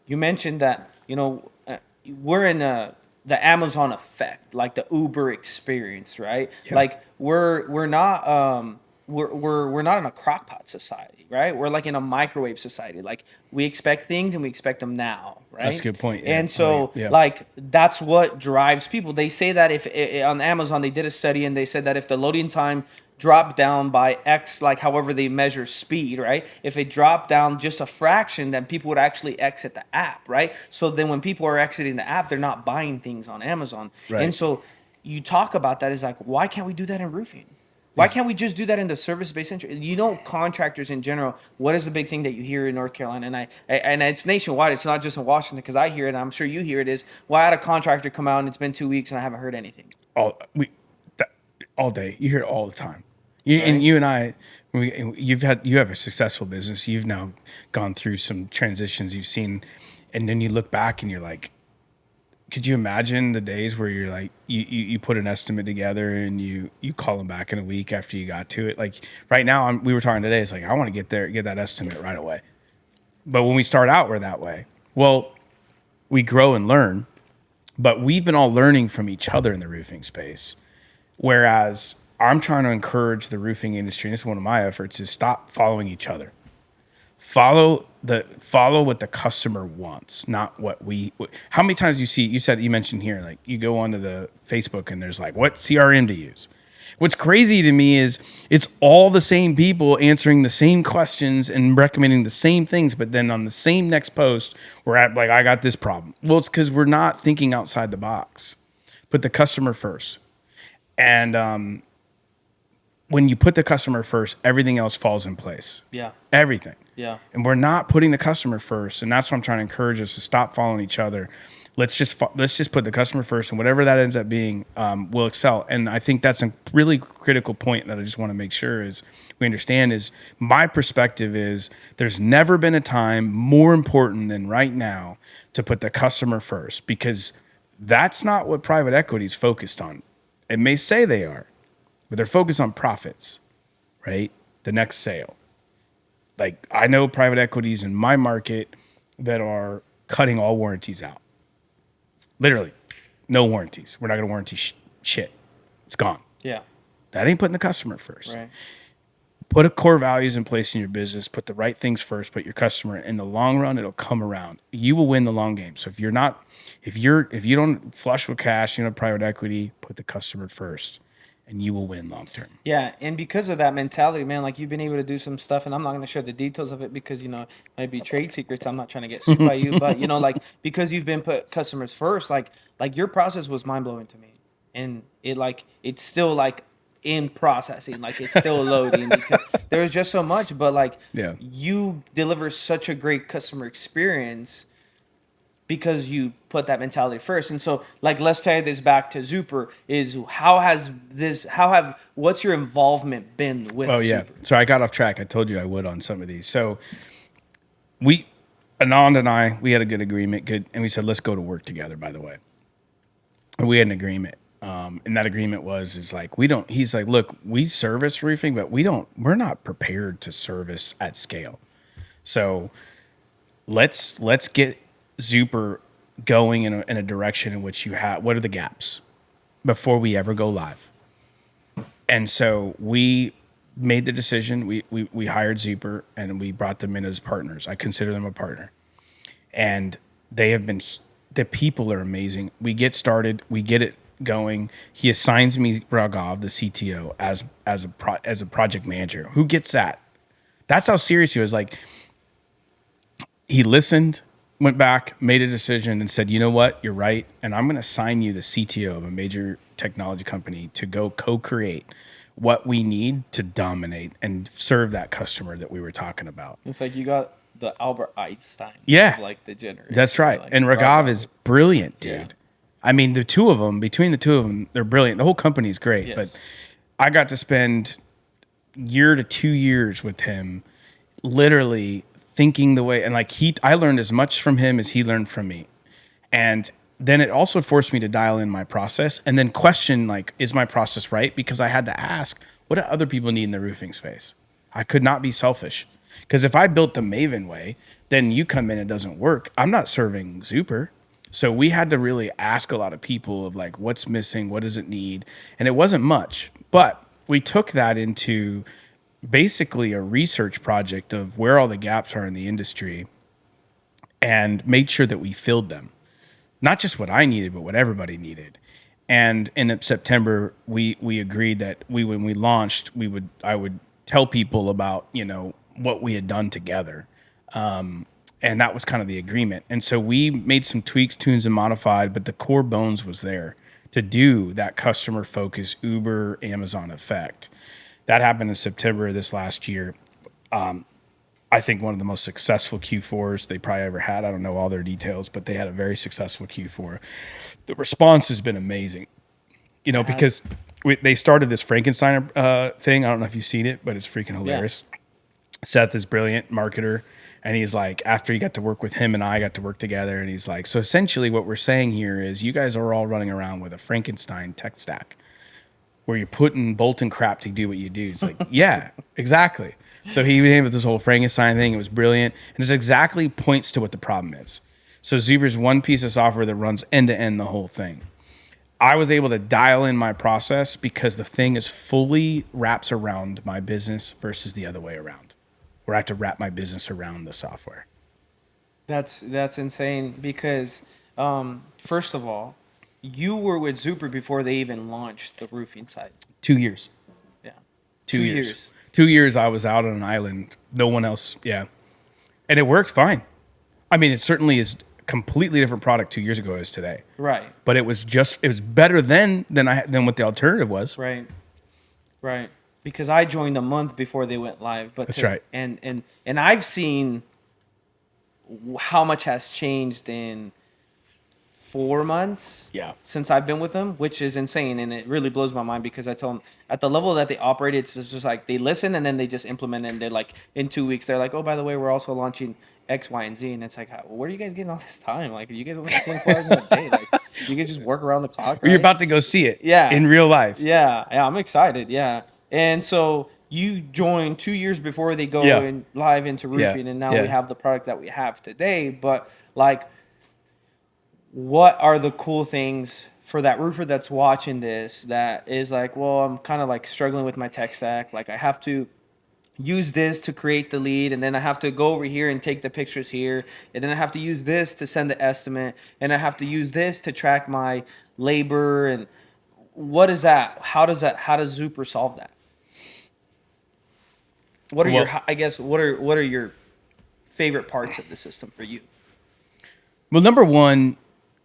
you mentioned that we're in the Amazon effect, like the Uber experience, right? Yeah. Like we're not we're not in a crockpot society, right? We're like in a microwave society. Like we expect things and we expect them now, right? That's a good point, yeah. And so Yeah. like that's what drives people. They say that if on Amazon they did a study and they said that if the loading time dropped down by X, like however they measure speed, right? If it dropped down just a fraction, then people would actually exit the app, right? So then when people are exiting the app, they're not buying things on Amazon. Right. And so you talk about that is like, why can't we do that in roofing? Why can't we just do that in the service-based industry? Contractors in general, what is the big thing that you hear in North Carolina? And it's nationwide. It's not just in Washington, because I hear it, and I'm sure you hear it, is, well, I had a contractor come out, and it's been 2 weeks, and I haven't heard anything. All day. You hear it all the time. Right. And you and I, you have a successful business. You've now gone through some transitions you've seen, and then you look back and you're like, could you imagine the days where you're like, you put an estimate together and you call them back in a week after you got to it? Like right now, we were talking today, it's like, I want to get that estimate right away. But when we start out, we're that way. Well, we grow and learn, but we've been all learning from each other in the roofing space. Whereas I'm trying to encourage the roofing industry, and this is one of my efforts, is stop following each other. Follow what the customer wants, not what we. How many times you mentioned here, like you go onto the Facebook and there's like, what CRM to use? What's crazy to me is it's all the same people answering the same questions and recommending the same things, but then on the same next post, we're at like, I got this problem. Well, it's because we're not thinking outside the box. Put the customer first. And when you put the customer first, everything else falls in place. Yeah. Everything. Yeah. And we're not putting the customer first, and that's what I'm trying to encourage us to stop following each other. Let's just put the customer first, and whatever that ends up being, we'll excel. And I think that's a really critical point that I just want to make sure is we understand. Is my perspective is there's never been a time more important than right now to put the customer first, because that's not what private equity is focused on. It may say they are, but they're focused on profits, right? The next sale. Like I know private equities in my market that are cutting all warranties out. Literally, no warranties. We're not going to warranty shit. It's gone. Yeah. That ain't putting the customer first. Right. Put a core values in place in your business. Put the right things first. Put your customer in the long run. It'll come around. You will win the long game. So if you don't flush with cash, private equity, put the customer first, and you will win long term. Yeah, and because of that mentality, man, like you've been able to do some stuff, and I'm not going to share the details of it because it might be trade secrets. I'm not trying to get sued by you, but like because you've been put customers first, like your process was mind blowing to me, and it's still like in processing, like it's still loading because there's just so much, but like you deliver such a great customer experience because you put that mentality first. And so like, let's tie this back to Zuper is what's your involvement been with Zuper? So I got off track. I told you I would on some of these. So Anand and I, we had a good agreement, and we said, let's go to work together, by the way. And we had an agreement. And that agreement is like, he's like, look, we service roofing, but we're not prepared to service at scale. So let's get Zuper going in a direction in which what are the gaps before we ever go live? And so we made the decision. We hired Zuper and we brought them in as partners. I consider them a partner. And the people are amazing. We get started, we get it going. He assigns me Raghav, the CTO, as a project manager. Who gets that? That's how serious he was. Like, he listened, went back, made a decision, and said, you know what, you're right, and I'm going to assign you the CTO of a major technology company to go co-create what we need to dominate and serve that customer that we were talking about. It's like you got the Albert Einstein. Yeah. Of like the generation. That's right. Like, and Raghav is brilliant, dude. Yeah. I mean, between the two of them, they're brilliant. The whole company is great. Yes. But I got to spend year to 2 years with him, literally thinking the way, and like I learned as much from him as he learned from me. And then it also forced me to dial in my process and then question, like, is my process right? Because I had to ask, what do other people need in the roofing space? I could not be selfish. Because if I built the Maven way, then you come in and it doesn't work. I'm not serving Zuper. So we had to really ask a lot of people of like, what's missing? What does it need? And it wasn't much, but we took that into basically a research project of where all the gaps are in the industry and made sure that we filled them. Not just what I needed, but what everybody needed. And in September, we agreed that when we launched, I would tell people about, what we had done together. And that was kind of the agreement. And so we made some tweaks, tunes, and modified, but the core bones was there to do that customer focus Uber Amazon effect. That happened in September of this last year. I think one of the most successful Q4s they probably ever had. I don't know all their details, but they had a very successful Q4. The response has been amazing, because they started this Frankenstein thing. I don't know if you've seen it, but it's freaking hilarious. Yeah. Seth is brilliant marketer. And he's like, after he got to work with him and I got to work together, and he's like, so essentially what we're saying here is you guys are all running around with a Frankenstein tech stack where you're putting Bolton crap to do what you do. It's like, yeah, exactly. So he came with this whole Frankenstein thing. It was brilliant. And it exactly points to what the problem is. So Zuper's one piece of software that runs end to end the whole thing. I was able to dial in my process because the thing is fully wraps around my business versus the other way around, where I have to wrap my business around the software. That's insane because, first of all, you were with Zuper before they even launched the roofing site. 2 years. Yeah. 2 years. 2 years I was out on an island. No one else. Yeah. And it worked fine. I mean, it certainly is a completely different product 2 years ago as today. Right. But it was better then than what the alternative was. Right. Right. Because I joined a month before they went live. But that's right. And I've seen how much has changed in 4 months since I've been with them, which is insane. And it really blows my mind because I tell them at the level that they operate, it's just like they listen and then they just implement it. And they're like, in 2 weeks, they're like, oh, by the way, we're also launching X, Y, and Z. And it's like, well, where are you guys getting all this time? Like, you guys work 24 hours in a day. Like, you guys just work around the clock, right? You're about to go see it in real life. Yeah, I'm excited, yeah. And so you joined 2 years before they go in live into roofing, and now we have the product that we have today. But, like, what are the cool things for that roofer that's watching this that is like, well, I'm kind of like struggling with my tech stack. Like, I have to use this to create the lead, and then I have to go over here and take the pictures here, and then I have to use this to send the estimate, and I have to use this to track my labor. And what is that? How does Zuper solve that? What are your favorite parts of the system for you? Well, number one,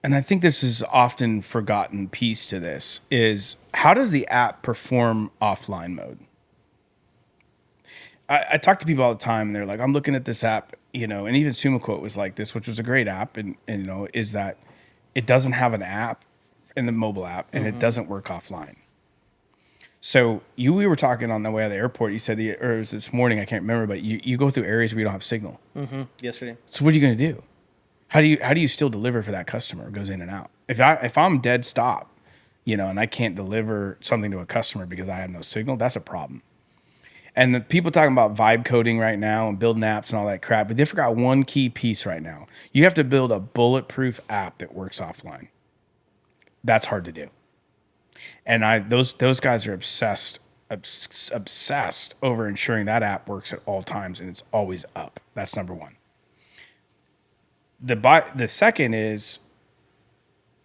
and I think this is often forgotten piece to this, is how does the app perform offline mode? I talk to people all the time, and they're like, I'm looking at this app, and even SumoQuote was like this, which was a great app, and is that it doesn't have an app in the mobile app, and it doesn't work offline. So we were talking on the way out of the airport. You said, or it was this morning, I can't remember, but you go through areas where you don't have signal. Yesterday. So what are you going to do? How do you still deliver for that customer who goes in and out? If I'm dead stop, and I can't deliver something to a customer because I have no signal, that's a problem. And the people talking about vibe coding right now and building apps and all that crap, but they forgot one key piece right now. You have to build a bulletproof app that works offline. That's hard to do. And those guys are obsessed over ensuring that app works at all times and it's always up. That's number one. The second is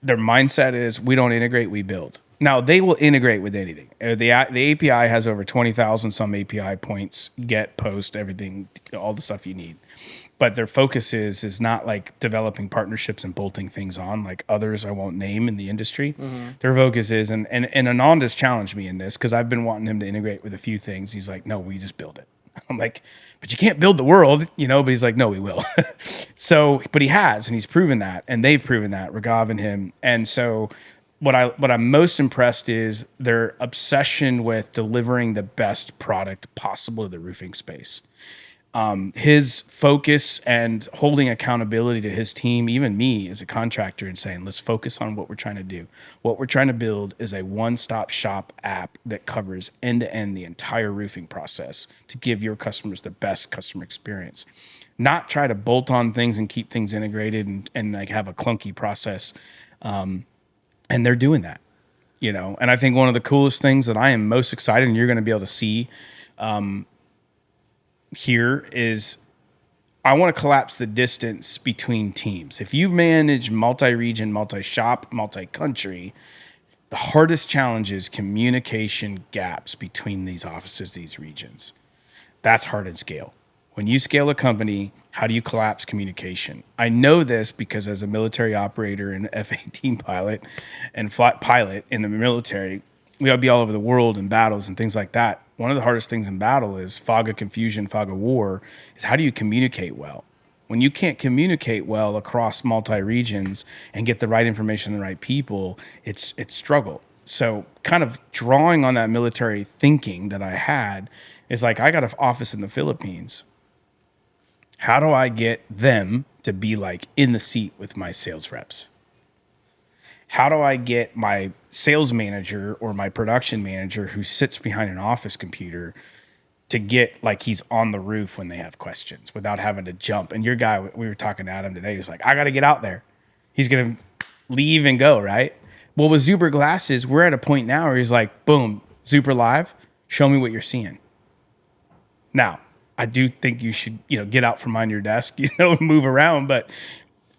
their mindset is we don't integrate, we build. Now, they will integrate with anything. The API has over 20,000 some API points, get, post, everything, all the stuff you need. But their focus is not like developing partnerships and bolting things on like others I won't name in the industry. Their focus is, and Ananda's challenged me in this because I've been wanting him to integrate with a few things. He's like, no, we just build it. I'm like, but you can't build the world, but he's like, no, we will. So, but he has, and he's proven that, and they've proven that, Ragav and him. And so what I'm most impressed is their obsession with delivering the best product possible to the roofing space. His focus and holding accountability to his team, even me as a contractor, and saying, let's focus on what we're trying to do. What we're trying to build is a one-stop shop app that covers end-to-end the entire roofing process to give your customers the best customer experience. Not try to bolt on things and keep things integrated and like have a clunky process. And they're doing that, and I think one of the coolest things that I am most excited, and you're going to be able to see, here is I want to collapse the distance between teams. If you manage multi-region, multi-shop, multi-country, the hardest challenge is communication gaps between these offices, these regions. That's hard at scale. When you scale a company, how do you collapse communication? I know this because as a military operator and F-18 pilot and flight pilot in the military, we gotta be all over the world in battles and things like that. One of the hardest things in battle is fog of confusion, fog of war, is how do you communicate well? When you can't communicate well across multi-regions and get the right information to the right people, it's struggle. So kind of drawing on that military thinking that I had is like, I got an office in the Philippines. How do I get them to be like in the seat with my sales reps? How do I get my sales manager or my production manager who sits behind an office computer to get like he's on the roof when they have questions without having to jump? And your guy, we were talking to Adam today, he was like, I got to get out there. He's going to leave and go, right? Well, with Zuper glasses, we're at a point now where he's like, boom, Zuper Live, show me what you're seeing. Now, I do think you should, get out from behind your desk, move around, but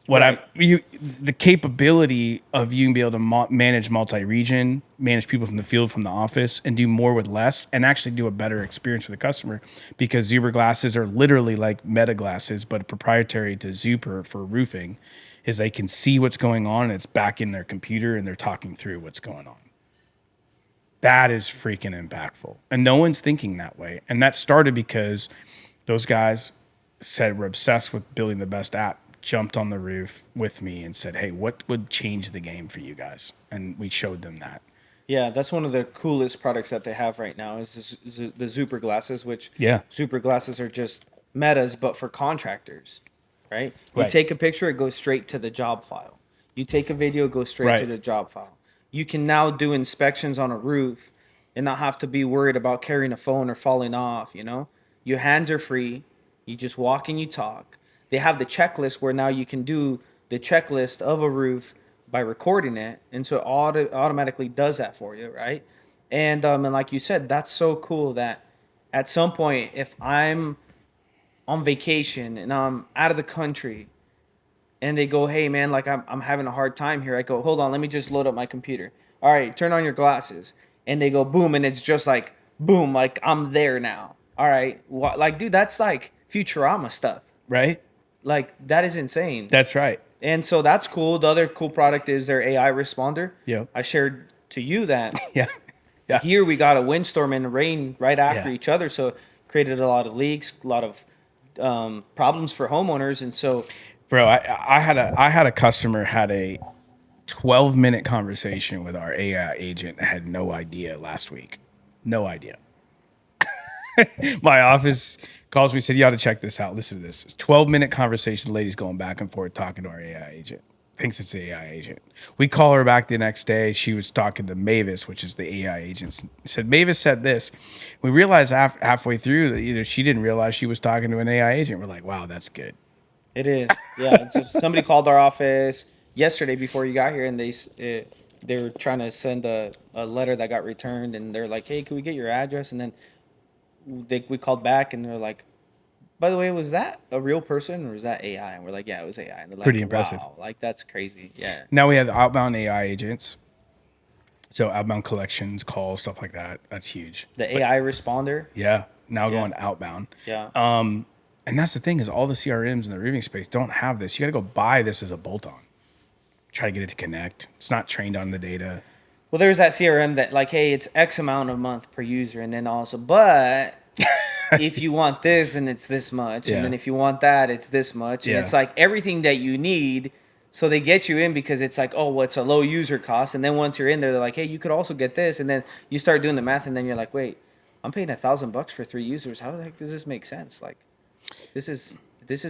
the capability of you be able to manage multi-region, manage people from the field, from the office, and do more with less, and actually do a better experience for the customer, because Zuper glasses are literally like Meta glasses, but proprietary to Zuper for roofing, is they can see what's going on, and it's back in their computer, and they're talking through what's going on. That is freaking impactful, and no one's thinking that way, and that started because those guys said we're obsessed with building the best app. Jumped on the roof with me and said, hey, what would change the game for you guys? And we showed them that. Yeah, that's one of the coolest products that they have right now is the Zuper glasses, which Zuper glasses are just Metas, but for contractors, right? You take a picture, it goes straight to the job file. You take a video, it goes straight to the job file. You can now do inspections on a roof and not have to be worried about carrying a phone or falling off, Your hands are free. You just walk and you talk. They have the checklist where now you can do the checklist of a roof by recording it, and so it automatically does that for you, right? And like you said, that's so cool that at some point, if I'm on vacation and I'm out of the country, and they go, hey man, like I'm having a hard time here, I go, hold on, let me just load up my computer. All right, turn on your glasses, and they go boom, and it's just like boom, like I'm there now. All right, like dude, that's like Futurama stuff, right? Like, that is insane. That's right. And so that's cool. The other cool product is their AI responder. Yeah. I shared to you that. Yeah. Here we got a windstorm and rain right after each other. So it created a lot of leaks, a lot of problems for homeowners. And so... Bro, I had a customer had a 12-minute conversation with our AI agent. I had no idea last week. No idea. My office calls me, said, you ought to check this out. Listen to this. 12-minute conversation. The lady's going back and forth talking to our AI agent. Thinks it's the AI agent. We call her back the next day. She was talking to Mavis, which is the AI agent. Said, Mavis said this. We realized halfway through that she didn't realize she was talking to an AI agent. We're like, wow, that's good. It is. Yeah. It's just somebody called our office yesterday before you got here, and they were trying to send a letter that got returned, and they're like, "Hey, can we get your address?" And then we called back, and they're like, "By the way, was that a real person or was that AI?" And we're like, "Yeah, it was AI." And they're like, Pretty impressive. "Wow, like that's crazy." Yeah. Now we have outbound AI agents. So outbound collections, calls, stuff like that. That's huge. The AI responder. Yeah. Now going outbound. Yeah. And that's the thing is all the CRMs in the roofing space don't have this. You got to go buy this as a bolt-on. Try to get it to connect. It's not trained on the data. Well, there's that CRM that like, hey, it's X amount a month per user, and then also, but if you want this, then it's this much, and then if you want that, it's this much, and it's like everything that you need. So they get you in because it's like, oh, well, it's a low user cost, and then once you're in there, they're like, hey, you could also get this, and then you start doing the math, and then you're like, wait, I'm paying $1,000 for 3 users. How the heck does this make sense? Like, this is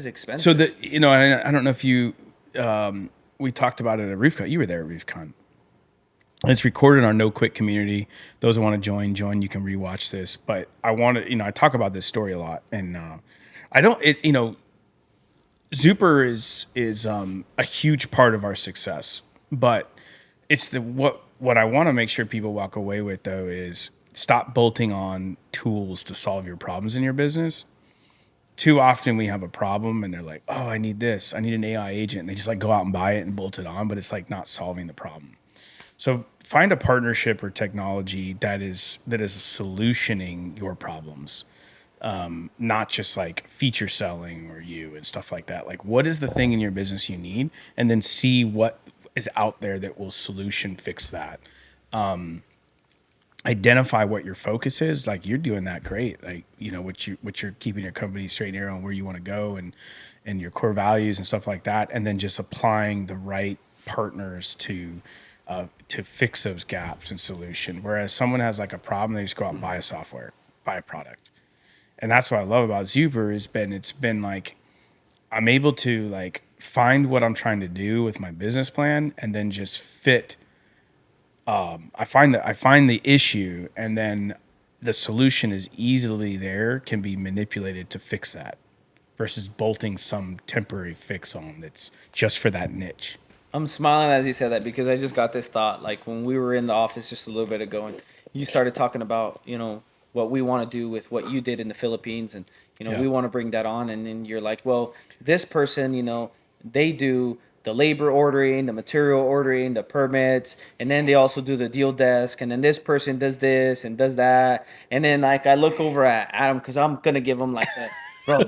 expensive. So I don't know if you we talked about it at RoofCon. You were there at RoofCon. It's recorded in our No Quit community. Those who want to join. You can rewatch this. But I want to, I talk about this story a lot, and Zuper is a huge part of our success. But it's what I want to make sure people walk away with though is stop bolting on tools to solve your problems in your business. Too often we have a problem and they're like, oh, I need this. I need an AI agent. And they just like go out and buy it and bolt it on, but it's like not solving the problem. So find a partnership or technology that is solutioning your problems, not just like feature selling or you and stuff like that. Like what is the thing in your business you need? And then see what is out there that will fix that. Identify what your focus is. Like you're doing that great. Like, what you're keeping your company straight and narrow on where you want to go and your core values and stuff like that. And then just applying the right partners to fix those gaps and solution. Whereas someone has like a problem, they just go out and buy a software, buy a product. And that's what I love about Zuper it's been like, I'm able to like find what I'm trying to do with my business plan and then just fit. I find the issue and then the solution is easily there, can be manipulated to fix that versus bolting some temporary fix on that's just for that niche. I'm smiling as you said that because I just got this thought. Like when we were in the office just a little bit ago and you started talking about, what we want to do with what you did in the Philippines. And, we want to bring that on. And then you're like, well, this person, they do the labor ordering, the material ordering, the permits, and then they also do the deal desk. And then this person does this and does that. And then like I look over at Adam because I'm going to give him like that. Bro,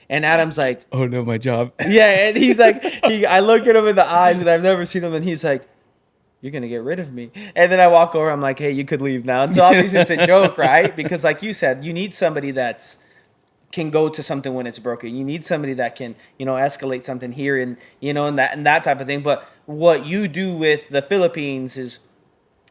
and Adam's like, oh no, my job. Yeah, and he's like, I look at him in the eyes and I've never seen him, and he's like, you're going to get rid of me. And then I walk over, I'm like, hey, you could leave now. And so obviously it's a joke, right? Because like you said, you need somebody that's can go to something when it's broken. You need somebody that can, escalate something here and, and that type of thing. But what you do with the Philippines is,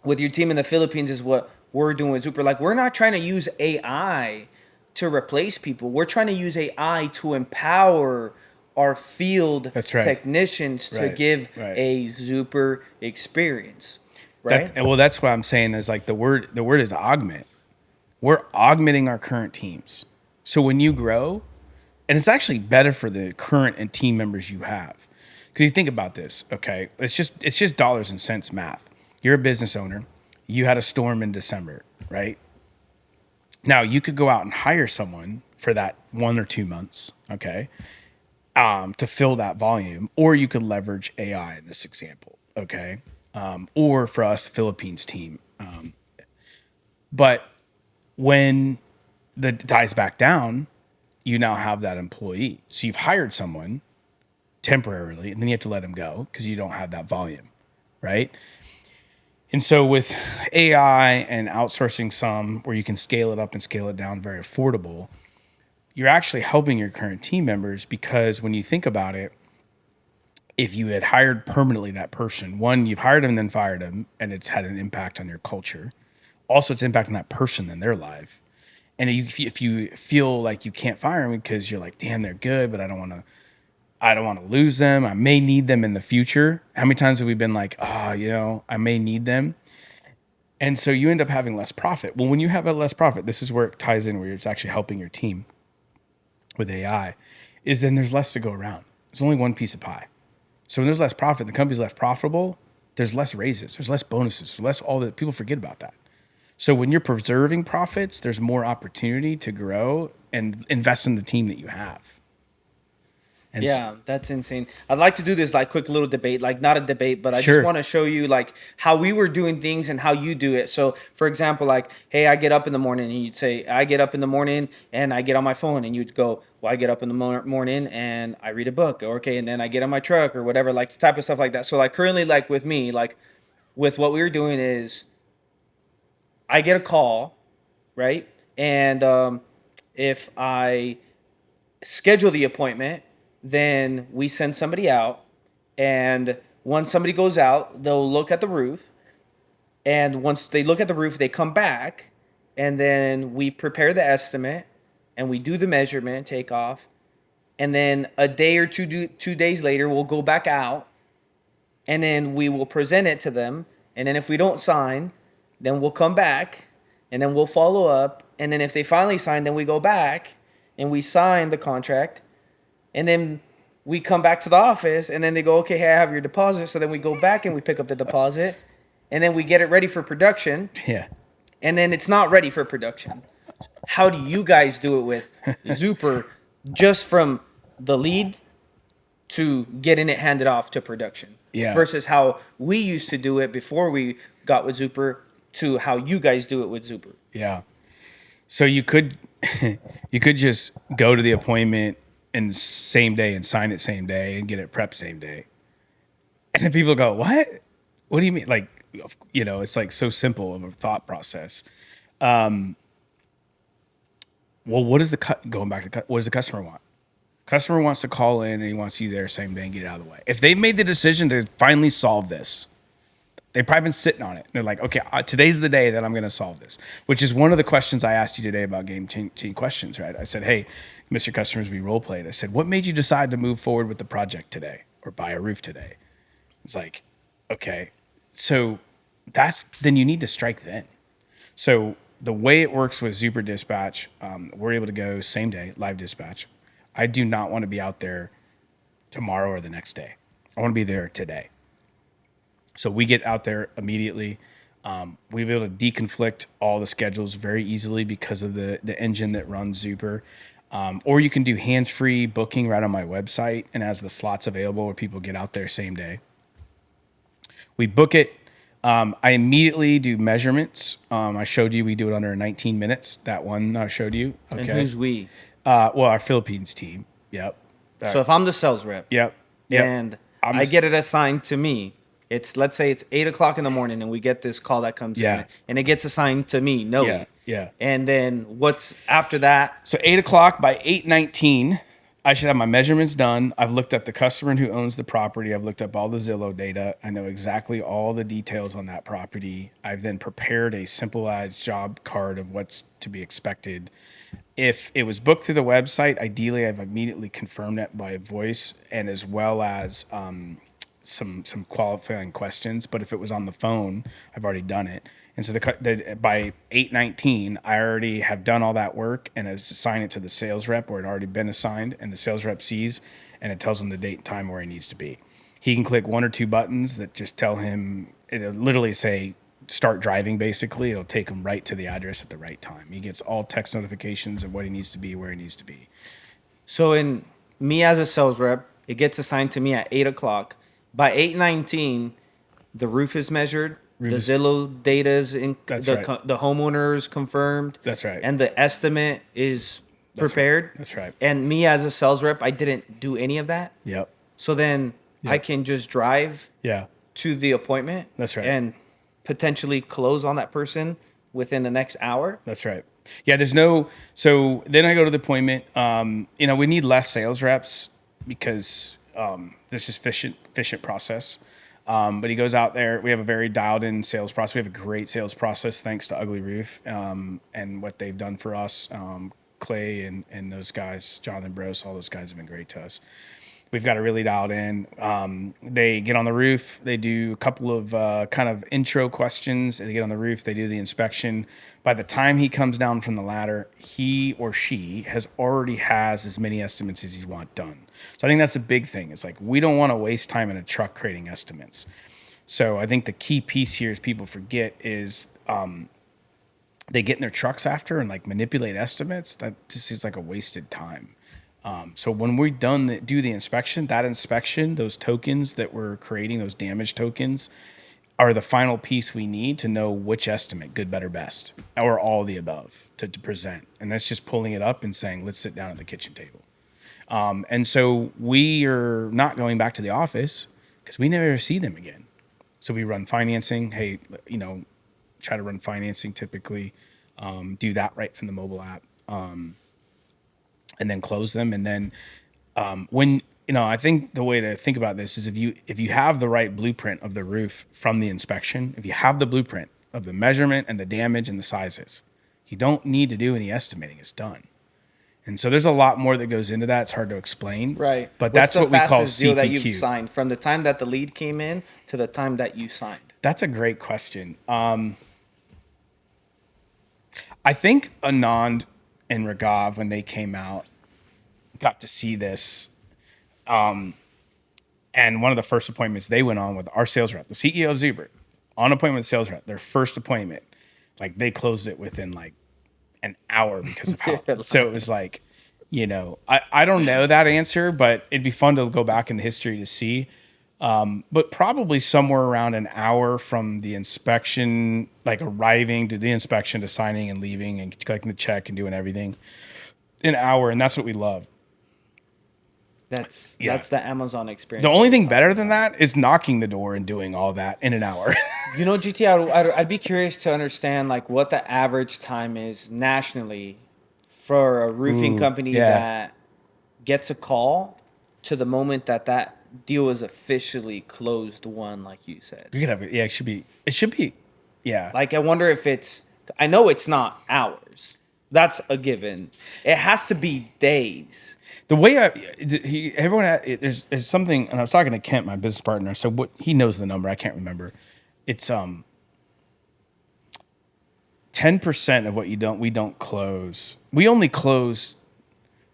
with your team in the Philippines is what we're doing with Zuper. Like we're not trying to use AI to replace people. We're trying to use AI to empower our field technicians to give a Zuper experience. Right. That's what I'm saying is like the word is augment. We're augmenting our current teams. So when you grow, and it's actually better for the current and team members you have. Because you think about this, okay? It's just dollars and cents math. You're a business owner. You had a storm in December, right? Now you could go out and hire someone for that 1 or 2 months, okay, to fill that volume, or you could leverage AI in this example, okay, or for us Philippines team. But when the dies back down, you now have that employee. So you've hired someone temporarily, and then you have to let them go because you don't have that volume, right? And so with AI and outsourcing some where you can scale it up and scale it down very affordable, you're actually helping your current team members because when you think about it, if you had hired permanently that person, one, you've hired them and then fired them, and it's had an impact on your culture. also it's impacting that person in their life. And if you feel like you can't fire them because you're like, damn, they're good, but I don't want to lose them. I may need them in the future. How many times have we been like, I may need them? And so you end up having less profit. Well, when you have a less profit, this is where it ties in, where it's actually helping your team with AI, is then there's less to go around. There's only one piece of pie. So when there's less profit, the company's less profitable, there's less raises, there's less bonuses, there's less all that. People forget about that. So when you're preserving profits, there's more opportunity to grow and invest in the team that you have. And yeah, that's insane. I'd like to do this like quick little debate, like not a debate, but I Sure. just want to show you like how we were doing things and how you do it. So, for example, like, hey, I get up in the morning, and you'd say, I get up in the morning and I get on my phone, and you'd go, well, I get up in the morning and I read a book, or okay, and then I get on my truck or whatever, like type of stuff like that. So, like currently, like with me, like with what we were doing is, I get a call, right, and if I schedule the appointment, then we send somebody out, and once somebody goes out, they'll look at the roof, and once they look at the roof, they come back, and then we prepare the estimate, and we do the measurement takeoff, and then a day or 2 days later, we'll go back out, and then we will present it to them, and then if we don't sign, then we'll come back, and then we'll follow up, and then if they finally sign, then we go back and we sign the contract, and then we come back to the office, and then they go, okay, hey, I have your deposit. So then we go back and we pick up the deposit, and then we get it ready for production. Yeah. And then it's not ready for production. How do you guys do it with Zuper, just from the lead to getting it handed off to production? Yeah. Versus how we used to do it before we got with Zuper to how you guys do it with Zuper. Yeah. So you could just go to the appointment and same day and sign it same day and get it prepped same day. And then people go, what? What do you mean? Like, it's like so simple of a thought process. Well, what does what does the customer want? Customer wants to call in and he wants you there same day and get it out of the way. If they've made the decision to finally solve this, they've probably been sitting on it. They're like, okay, today's the day that I'm going to solve this, which is one of the questions I asked you today about game changing questions, right? I said, hey, Mr. Customers, we role played. I said, what made you decide to move forward with the project today or buy a roof today? It's like, okay, so then you need to strike then. So the way it works with Zuper Dispatch, we're able to go same day, live dispatch. I do not want to be out there tomorrow or the next day. I want to be there today. So we get out there immediately. We'll be able to deconflict all the schedules very easily because of the engine that runs Zuper. Or you can do hands-free booking right on my website and has the slots available where people get out there same day. We book it. I immediately do measurements. I showed you we do it under 19 minutes. That one I showed you. Okay. And who's we? Well, our Philippines team. Yep. So if I'm the sales rep, Yep. and I get it assigned to me, let's say it's 8:00 in the morning, and we get this call that comes in, and it gets assigned to me. No. Yeah. And then what's after that? So 8:00 by 8:19, I should have my measurements done. I've looked up the customer who owns the property. I've looked up all the Zillow data. I know exactly all the details on that property. I've then prepared a simplified job card of what's to be expected. If it was booked through the website, ideally I've immediately confirmed that by voice and as well as some qualifying questions. But if it was on the phone, I've already done it. And so by 8:19, I already have done all that work and have assigned it to the sales rep, or it had already been assigned, and the sales rep sees, and it tells him the date and time where he needs to be. He can click one or two buttons that just tell him, it'll literally say, start driving, basically. It'll take him right to the address at the right time. He gets all text notifications of what he needs to be, where he needs to be. So in me as a sales rep, it gets assigned to me at 8:00. By 8:19, the roof is measured. The Zillow data is in. The homeowner is confirmed. That's right. And the estimate is prepared. That's right. And me as a sales rep, I didn't do any of that. Yep. So then I can just drive to the appointment. That's right. And potentially close on that person within the next hour. That's right. Yeah, so then I go to the appointment. We need less sales reps because this is efficient process. But he goes out there. We have a very dialed in sales process. We have a great sales process thanks to Ugly Roof and what they've done for us. Clay and those guys, Jonathan Bros, all those guys have been great to us. We've got it really dialed in. They get on the roof. They do a couple of kind of intro questions. They get on the roof. They do the inspection. By the time he comes down from the ladder, he or she already has as many estimates as he wants done. So I think that's the big thing. It's like we don't want to waste time in a truck creating estimates. So I think the key piece here is people forget is they get in their trucks after and like manipulate estimates. That just is like a wasted time. So when we're done do the inspection, those tokens that we're creating, those damage tokens, are the final piece we need to know which estimate, good, better, best, or all the above to present. And that's just pulling it up and saying, let's sit down at the kitchen table. And so we are not going back to the office because we never see them again. So we run financing. Hey, try to run financing typically, do that right from the mobile app. And then close them. And then I think the way to think about this is if you have the right blueprint of the roof from the inspection, if you have the blueprint of the measurement and the damage and the sizes, you don't need to do any estimating. It's done. And so there's a lot more that goes into that. It's hard to explain. Right. But that's what we call CPQ. Deal that you've signed from the time that the lead came in to the time that you signed? That's a great question. I think Anand and Raghav, when they came out, got to see this. And one of the first appointments they went on with our sales rep, the CEO of Zuper, on appointment with sales rep, their first appointment, like they closed it within like an hour because of how. So it was like, I don't know that answer, but it'd be fun to go back in the history to see. But probably somewhere around an hour from the inspection, like arriving to the inspection to signing and leaving and collecting the check and doing everything, an hour. And that's what we love. That's the Amazon experience. The only thing better than that is knocking the door and doing all that in an hour. GT, I'd be curious to understand like what the average time is nationally for a roofing company that gets a call to the moment that deal is officially closed won, like you said. We could have it. Yeah, it should be. Yeah. Like I wonder if I know it's not hours. That's a given. It has to be days. The way there's something, and I was talking to Kent, my business partner. So what he knows the number, I can't remember. It's 10% of what we don't close. We only close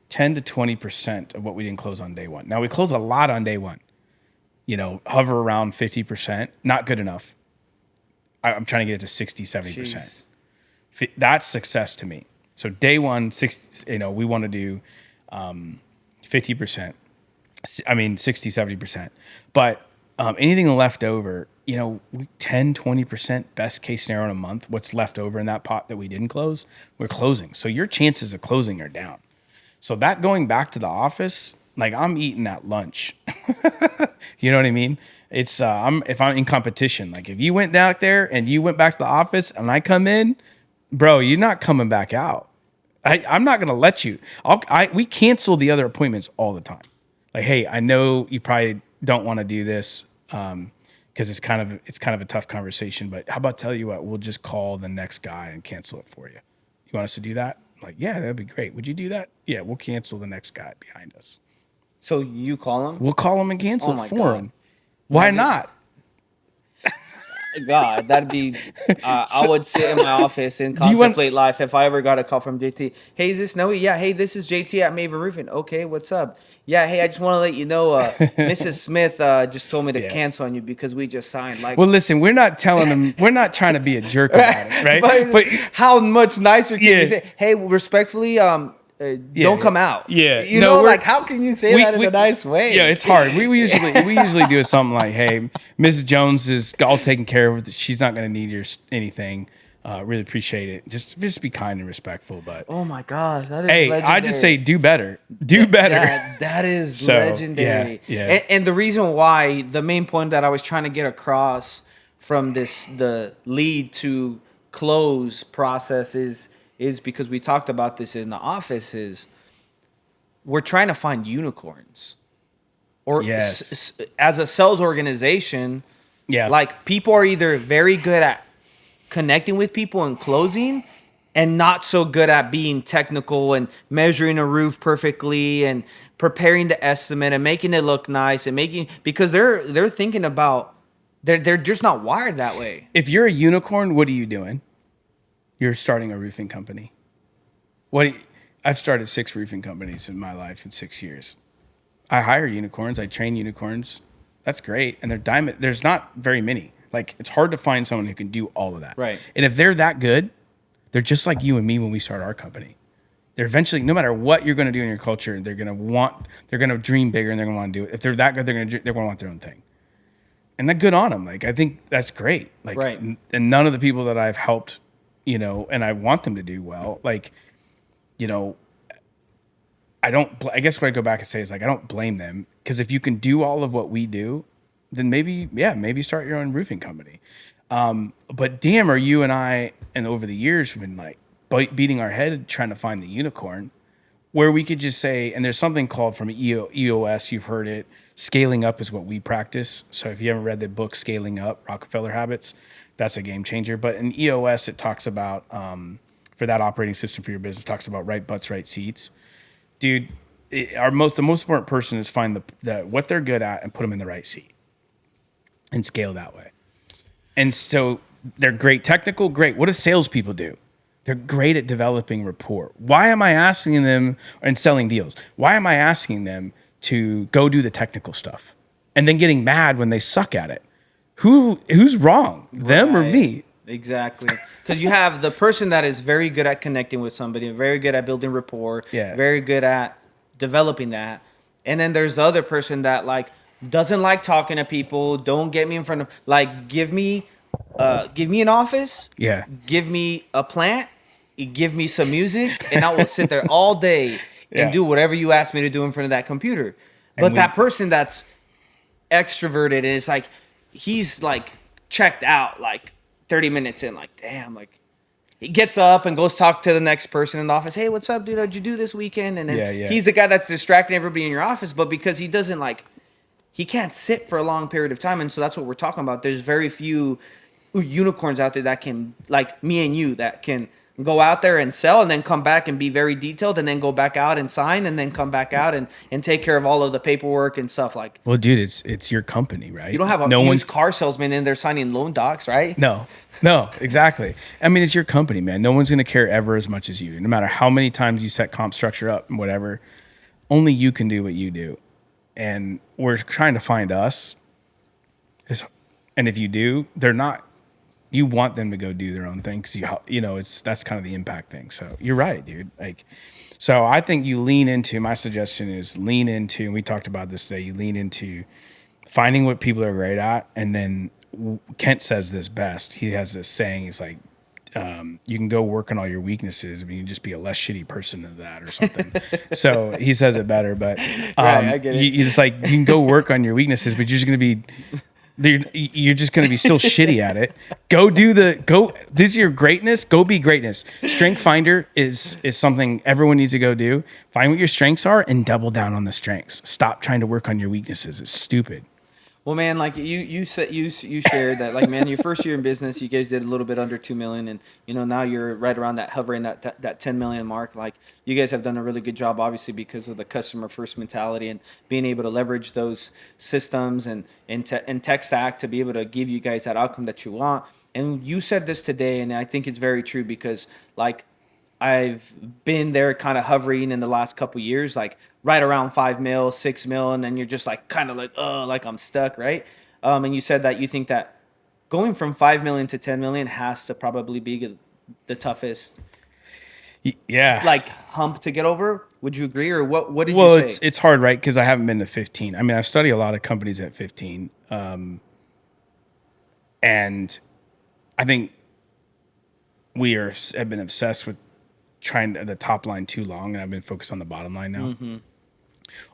10 to 20% of what we didn't close on day one. Now we close a lot on day one. Hover around 50%. Not good enough. I'm trying to get it to 60, 70%. Jeez. That's success to me. So day one, we want to do 50%. 60, 70%. But anything left over, 10, 20% best case scenario in a month, what's left over in that pot that we didn't close, we're closing. So your chances of closing are down. So that going back to the office, like I'm eating that lunch. You know what I mean? It's if I'm in competition, like if you went down there and you went back to the office and I come in, bro, you're not coming back out. I'm not gonna let you. We cancel the other appointments all the time. Like, hey, I know you probably don't want to do this because it's kind of a tough conversation. But how about tell you what? We'll just call the next guy and cancel it for you. You want us to do that? Like, yeah, that'd be great. Would you do that? Yeah, we'll cancel the next guy behind us. So you call him? We'll call him and cancel it for him. Why not? God, that'd be. I would sit in my office and contemplate life if I ever got a call from JT. Hey, is this Noe? Yeah. Hey, this is JT at Maven Roofing. Okay, what's up? Yeah. Hey, I just want to let you know, Mrs. Smith just told me to cancel on you because we just signed. Like, well, listen, we're not telling them. We're not trying to be a jerk about it, right? but how much nicer can you say? Hey, respectfully, don't come out. Yeah, you know, like how can you say that in a nice way? Yeah, it's hard. We usually do something like, hey, Mrs. Jones is all taken care of. She's not going to need anything. Really appreciate it. Just be kind and respectful. But oh my God, that is legendary. I just say do better. Do better. That is legendary. Yeah. And the reason why, the main point that I was trying to get across from the lead to close process is because we talked about this in the office, is we're trying to find unicorns. Or as a sales organization, Yeah. Like people are either very good at connecting with people and closing and not so good at being technical and measuring a roof perfectly and preparing the estimate and making it look nice and making, because they're thinking about, they're just not wired that way. If you're a unicorn, what are you doing? You're starting a roofing company. I've started 6 roofing companies in my life in 6 years. I hire unicorns. I train unicorns. That's great. And they're diamond. There's not very many. Like, it's hard to find someone who can do all of that. Right. And if they're that good, they're just like you and me when we start our company. They're eventually, no matter what you're going to do in your culture, they're going to dream bigger and they're going to want to do it. If they're that good, they're going to want their own thing. And that good on them. Like, I think that's great. Like, right. And none of the people that I've helped, and I want them to do well, like, I guess what I go back and say is, like, I don't blame them, because if you can do all of what we do, then maybe start your own roofing company. But damn, are you and I, and over the years, we've been like beating our head trying to find the unicorn, where we could just say, and there's something called from EOS, you've heard it, scaling up is what we practice. So if you haven't read the book Scaling Up, Rockefeller Habits, that's a game changer. But in EOS, it talks about, for that operating system for your business, talks about right butts, right seats. Dude, the most important person is find what they're good at and put them in the right seat and scale that way. And so they're great technical, great. What do salespeople do? They're great at developing rapport. Why am I asking them, and selling deals? Why am I asking them to go do the technical stuff and then getting mad when they suck at it? Who's wrong, them or me? Exactly. Because you have the person that is very good at connecting with somebody, very good at building rapport, very good at developing that. And then there's the other person that, like, doesn't like talking to people. Don't get me in front of, like, give me an office. Yeah. Give me a plant. Give me some music, and I will sit there all day and do whatever you ask me to do in front of that computer. But that person that's extroverted, and it's like, he's like checked out like 30 minutes in, like, damn, like, he gets up and goes talk to the next person in the office. Hey, what's up, dude? What'd you do this weekend? And then he's the guy that's distracting everybody in your office, but because he doesn't, like, he can't sit for a long period of time. And so that's what we're talking about. There's very few unicorns out there that can, like me and you, that can go out there and sell and then come back and be very detailed and then go back out and sign and then come back out and take care of all of the paperwork and stuff. Like, well, dude, it's your company, right? You don't have a used car salesman in there signing loan docs, right? No, exactly. I mean, it's your company, man. No one's going to care ever as much as you do. No matter how many times you set comp structure up and whatever, only you can do what you do. And we're trying to find us. And if you do, they're not. You want them to go do their own thing, because that's kind of the impact thing. So you're right, dude. Like, so I think you lean into. My suggestion is lean into. And we talked about this today. You lean into finding what people are great at, and then Kent says this best. He has this saying. He's like, you can go work on all your weaknesses, but you can just be a less shitty person than that or something. So he says it better, but right, I get it. You just, like, you can go work on your weaknesses, but you're just going to be. You're just going to be still shitty at it. This is your greatness. Go be greatness. Strength finder is something everyone needs to go do. Find what your strengths are and double down on the strengths. Stop trying to work on your weaknesses. It's stupid. Well, man, like you said, you shared that, like, man, your first year in business, you guys did a little bit under 2 million, and now you're right around that, hovering that 10 million mark. Like, you guys have done a really good job, obviously, because of the customer first mentality and being able to leverage those systems and tech stack to be able to give you guys that outcome that you want. And you said this today, and I think it's very true, because, like, I've been there kind of hovering in the last couple years, like right around 5 mil, 6 mil. And then you're just like, kind of like, oh, like I'm stuck. Right. And you said that you think that going from 5 million to 10 million has to probably be the toughest, like, hump to get over. Would you agree? Or what did you say? Well, it's hard, right? Because I haven't been to 15. I mean, I've studied a lot of companies at 15. And I think have been obsessed with trying the top line too long, and I've been focused on the bottom line now. Mm-hmm.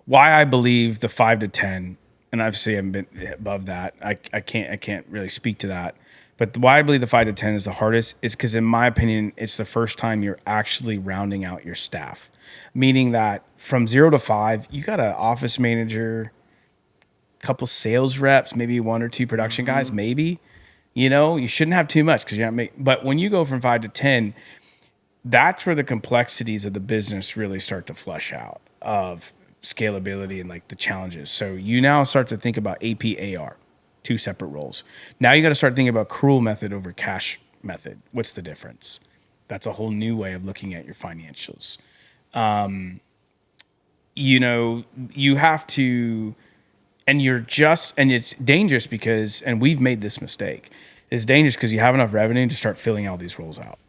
Why I believe the 5 to 10, and obviously I haven't been above that. I can't really speak to that. But why I believe the 5 to 10 is the hardest is because, in my opinion, it's the first time you're actually rounding out your staff. Meaning that from 0 to 5, you got an office manager, couple sales reps, maybe 1 or 2 production guys, maybe. You shouldn't have too much because you're not making. But when you go from 5 to 10, that's where the complexities of the business really start to flush out of scalability and like the challenges. So you now start to think about APAR, 2 separate roles. Now you got to start thinking about accrual method over cash method. What's the difference? That's a whole new way of looking at your financials. You have to, and it's dangerous because, and we've made this mistake, it's dangerous because you have enough revenue to start filling all these roles out.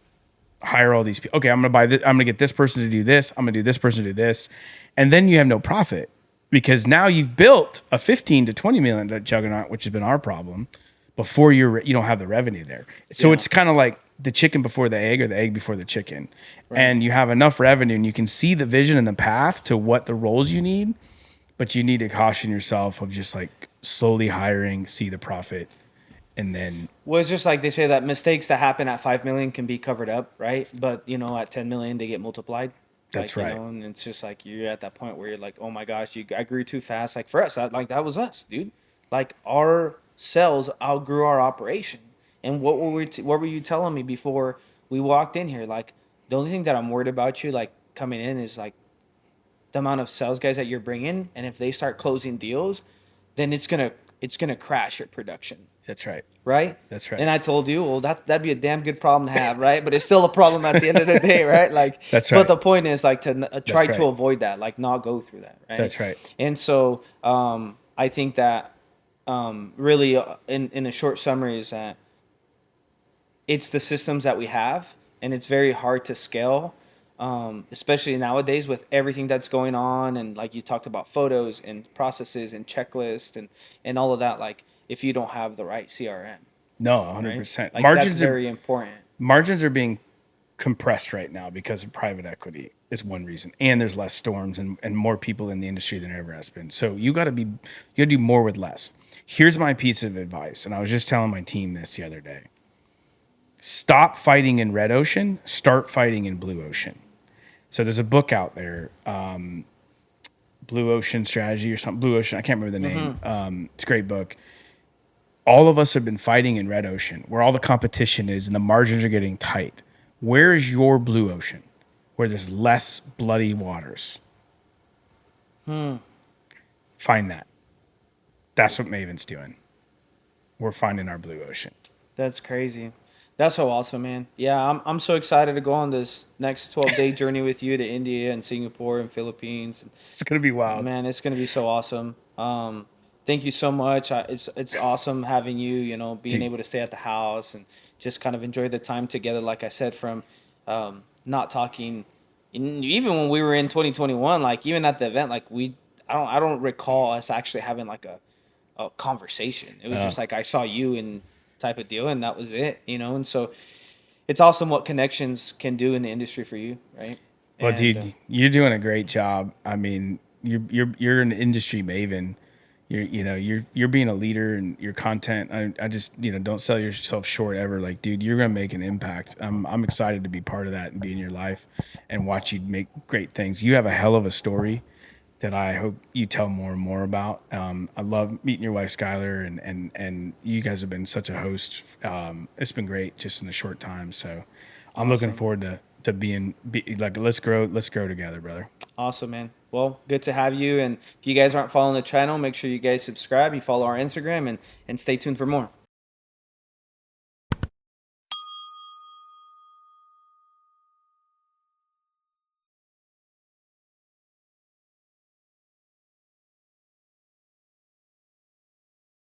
Hire all these people. Okay, I'm going to buy this. I'm going to get this person to do this. I'm going to do this person to do this. And then you have no profit because now you've built a 15 to 20 million juggernaut, which has been our problem before you don't have the revenue there. So it's kind of like the chicken before the egg or the egg before the chicken. Right. And you have enough revenue and you can see the vision and the path to what the roles you need, but you need to caution yourself of just like slowly hiring, see the profit. And then, well, it's just like they say that mistakes that happen at 5 million can be covered up, right? But at 10 million they get multiplied. That's right. And it's just like you're at that point where you're like, oh my gosh, I grew too fast. Like for us, that was us, dude. Like our sales outgrew our operation. And what were you telling me before we walked in here? Like the only thing that I'm worried about you like coming in is like the amount of sales guys that you're bringing, and if they start closing deals, then it's gonna crash your production. That's right. Right? That's right. And I told you, well, that'd be a damn good problem to have, right? But it's still a problem at the end of the day, right? Like, that's right. But the point is, like, to try to avoid that, like, not go through that, right? That's right. And so, I think that, really, in a short summary, is that it's the systems that we have, and it's very hard to scale, especially nowadays with everything that's going on, and like you talked about photos and processes and checklists and all of that, like. If you don't have the right CRM. No, 100%. Right? Like margins that's very important. Margins are being compressed right now because of private equity is one reason. And there's less storms and more people in the industry than there ever has been. So you got to do more with less. Here's my piece of advice. And I was just telling my team this the other day. Stop fighting in red ocean, start fighting in blue ocean. So there's a book out there, Blue Ocean Strategy or something. Blue Ocean, I can't remember the name. It's a great book. All of us have been fighting in red ocean where all the competition is and the margins are getting tight. Where is your blue ocean where there's less bloody waters? Find that. That's what Maven's doing. We're finding our blue ocean. That's crazy. That's so awesome, man. Yeah, I'm so excited to go on this next 12-day journey with you to India and Singapore and Philippines. It's going to be wild. Man, it's going to be so awesome. Thank you so much. It's awesome having you, being able to stay at the house and just kind of enjoy the time together. Like I said, from not talking, even when we were in 2021, like even at the event, like I don't recall us actually having like a conversation. It was just like I saw you and type of deal, and that was it, And so it's awesome what connections can do in the industry for you, right? Well, dude, you're doing a great job. I mean, you're an industry maven. You're being a leader in your content. I just, don't sell yourself short ever. Like, dude, you're going to make an impact. I'm excited to be part of that and be in your life and watch you make great things. You have a hell of a story that I hope you tell more and more about. I love meeting your wife, Skylar, and you guys have been such a host. It's been great just in a short time. So I'm looking forward to being like, let's grow together, brother. Awesome, man. Well, good to have you. And if you guys aren't following the channel, make sure you guys subscribe. You follow our Instagram and stay tuned for more.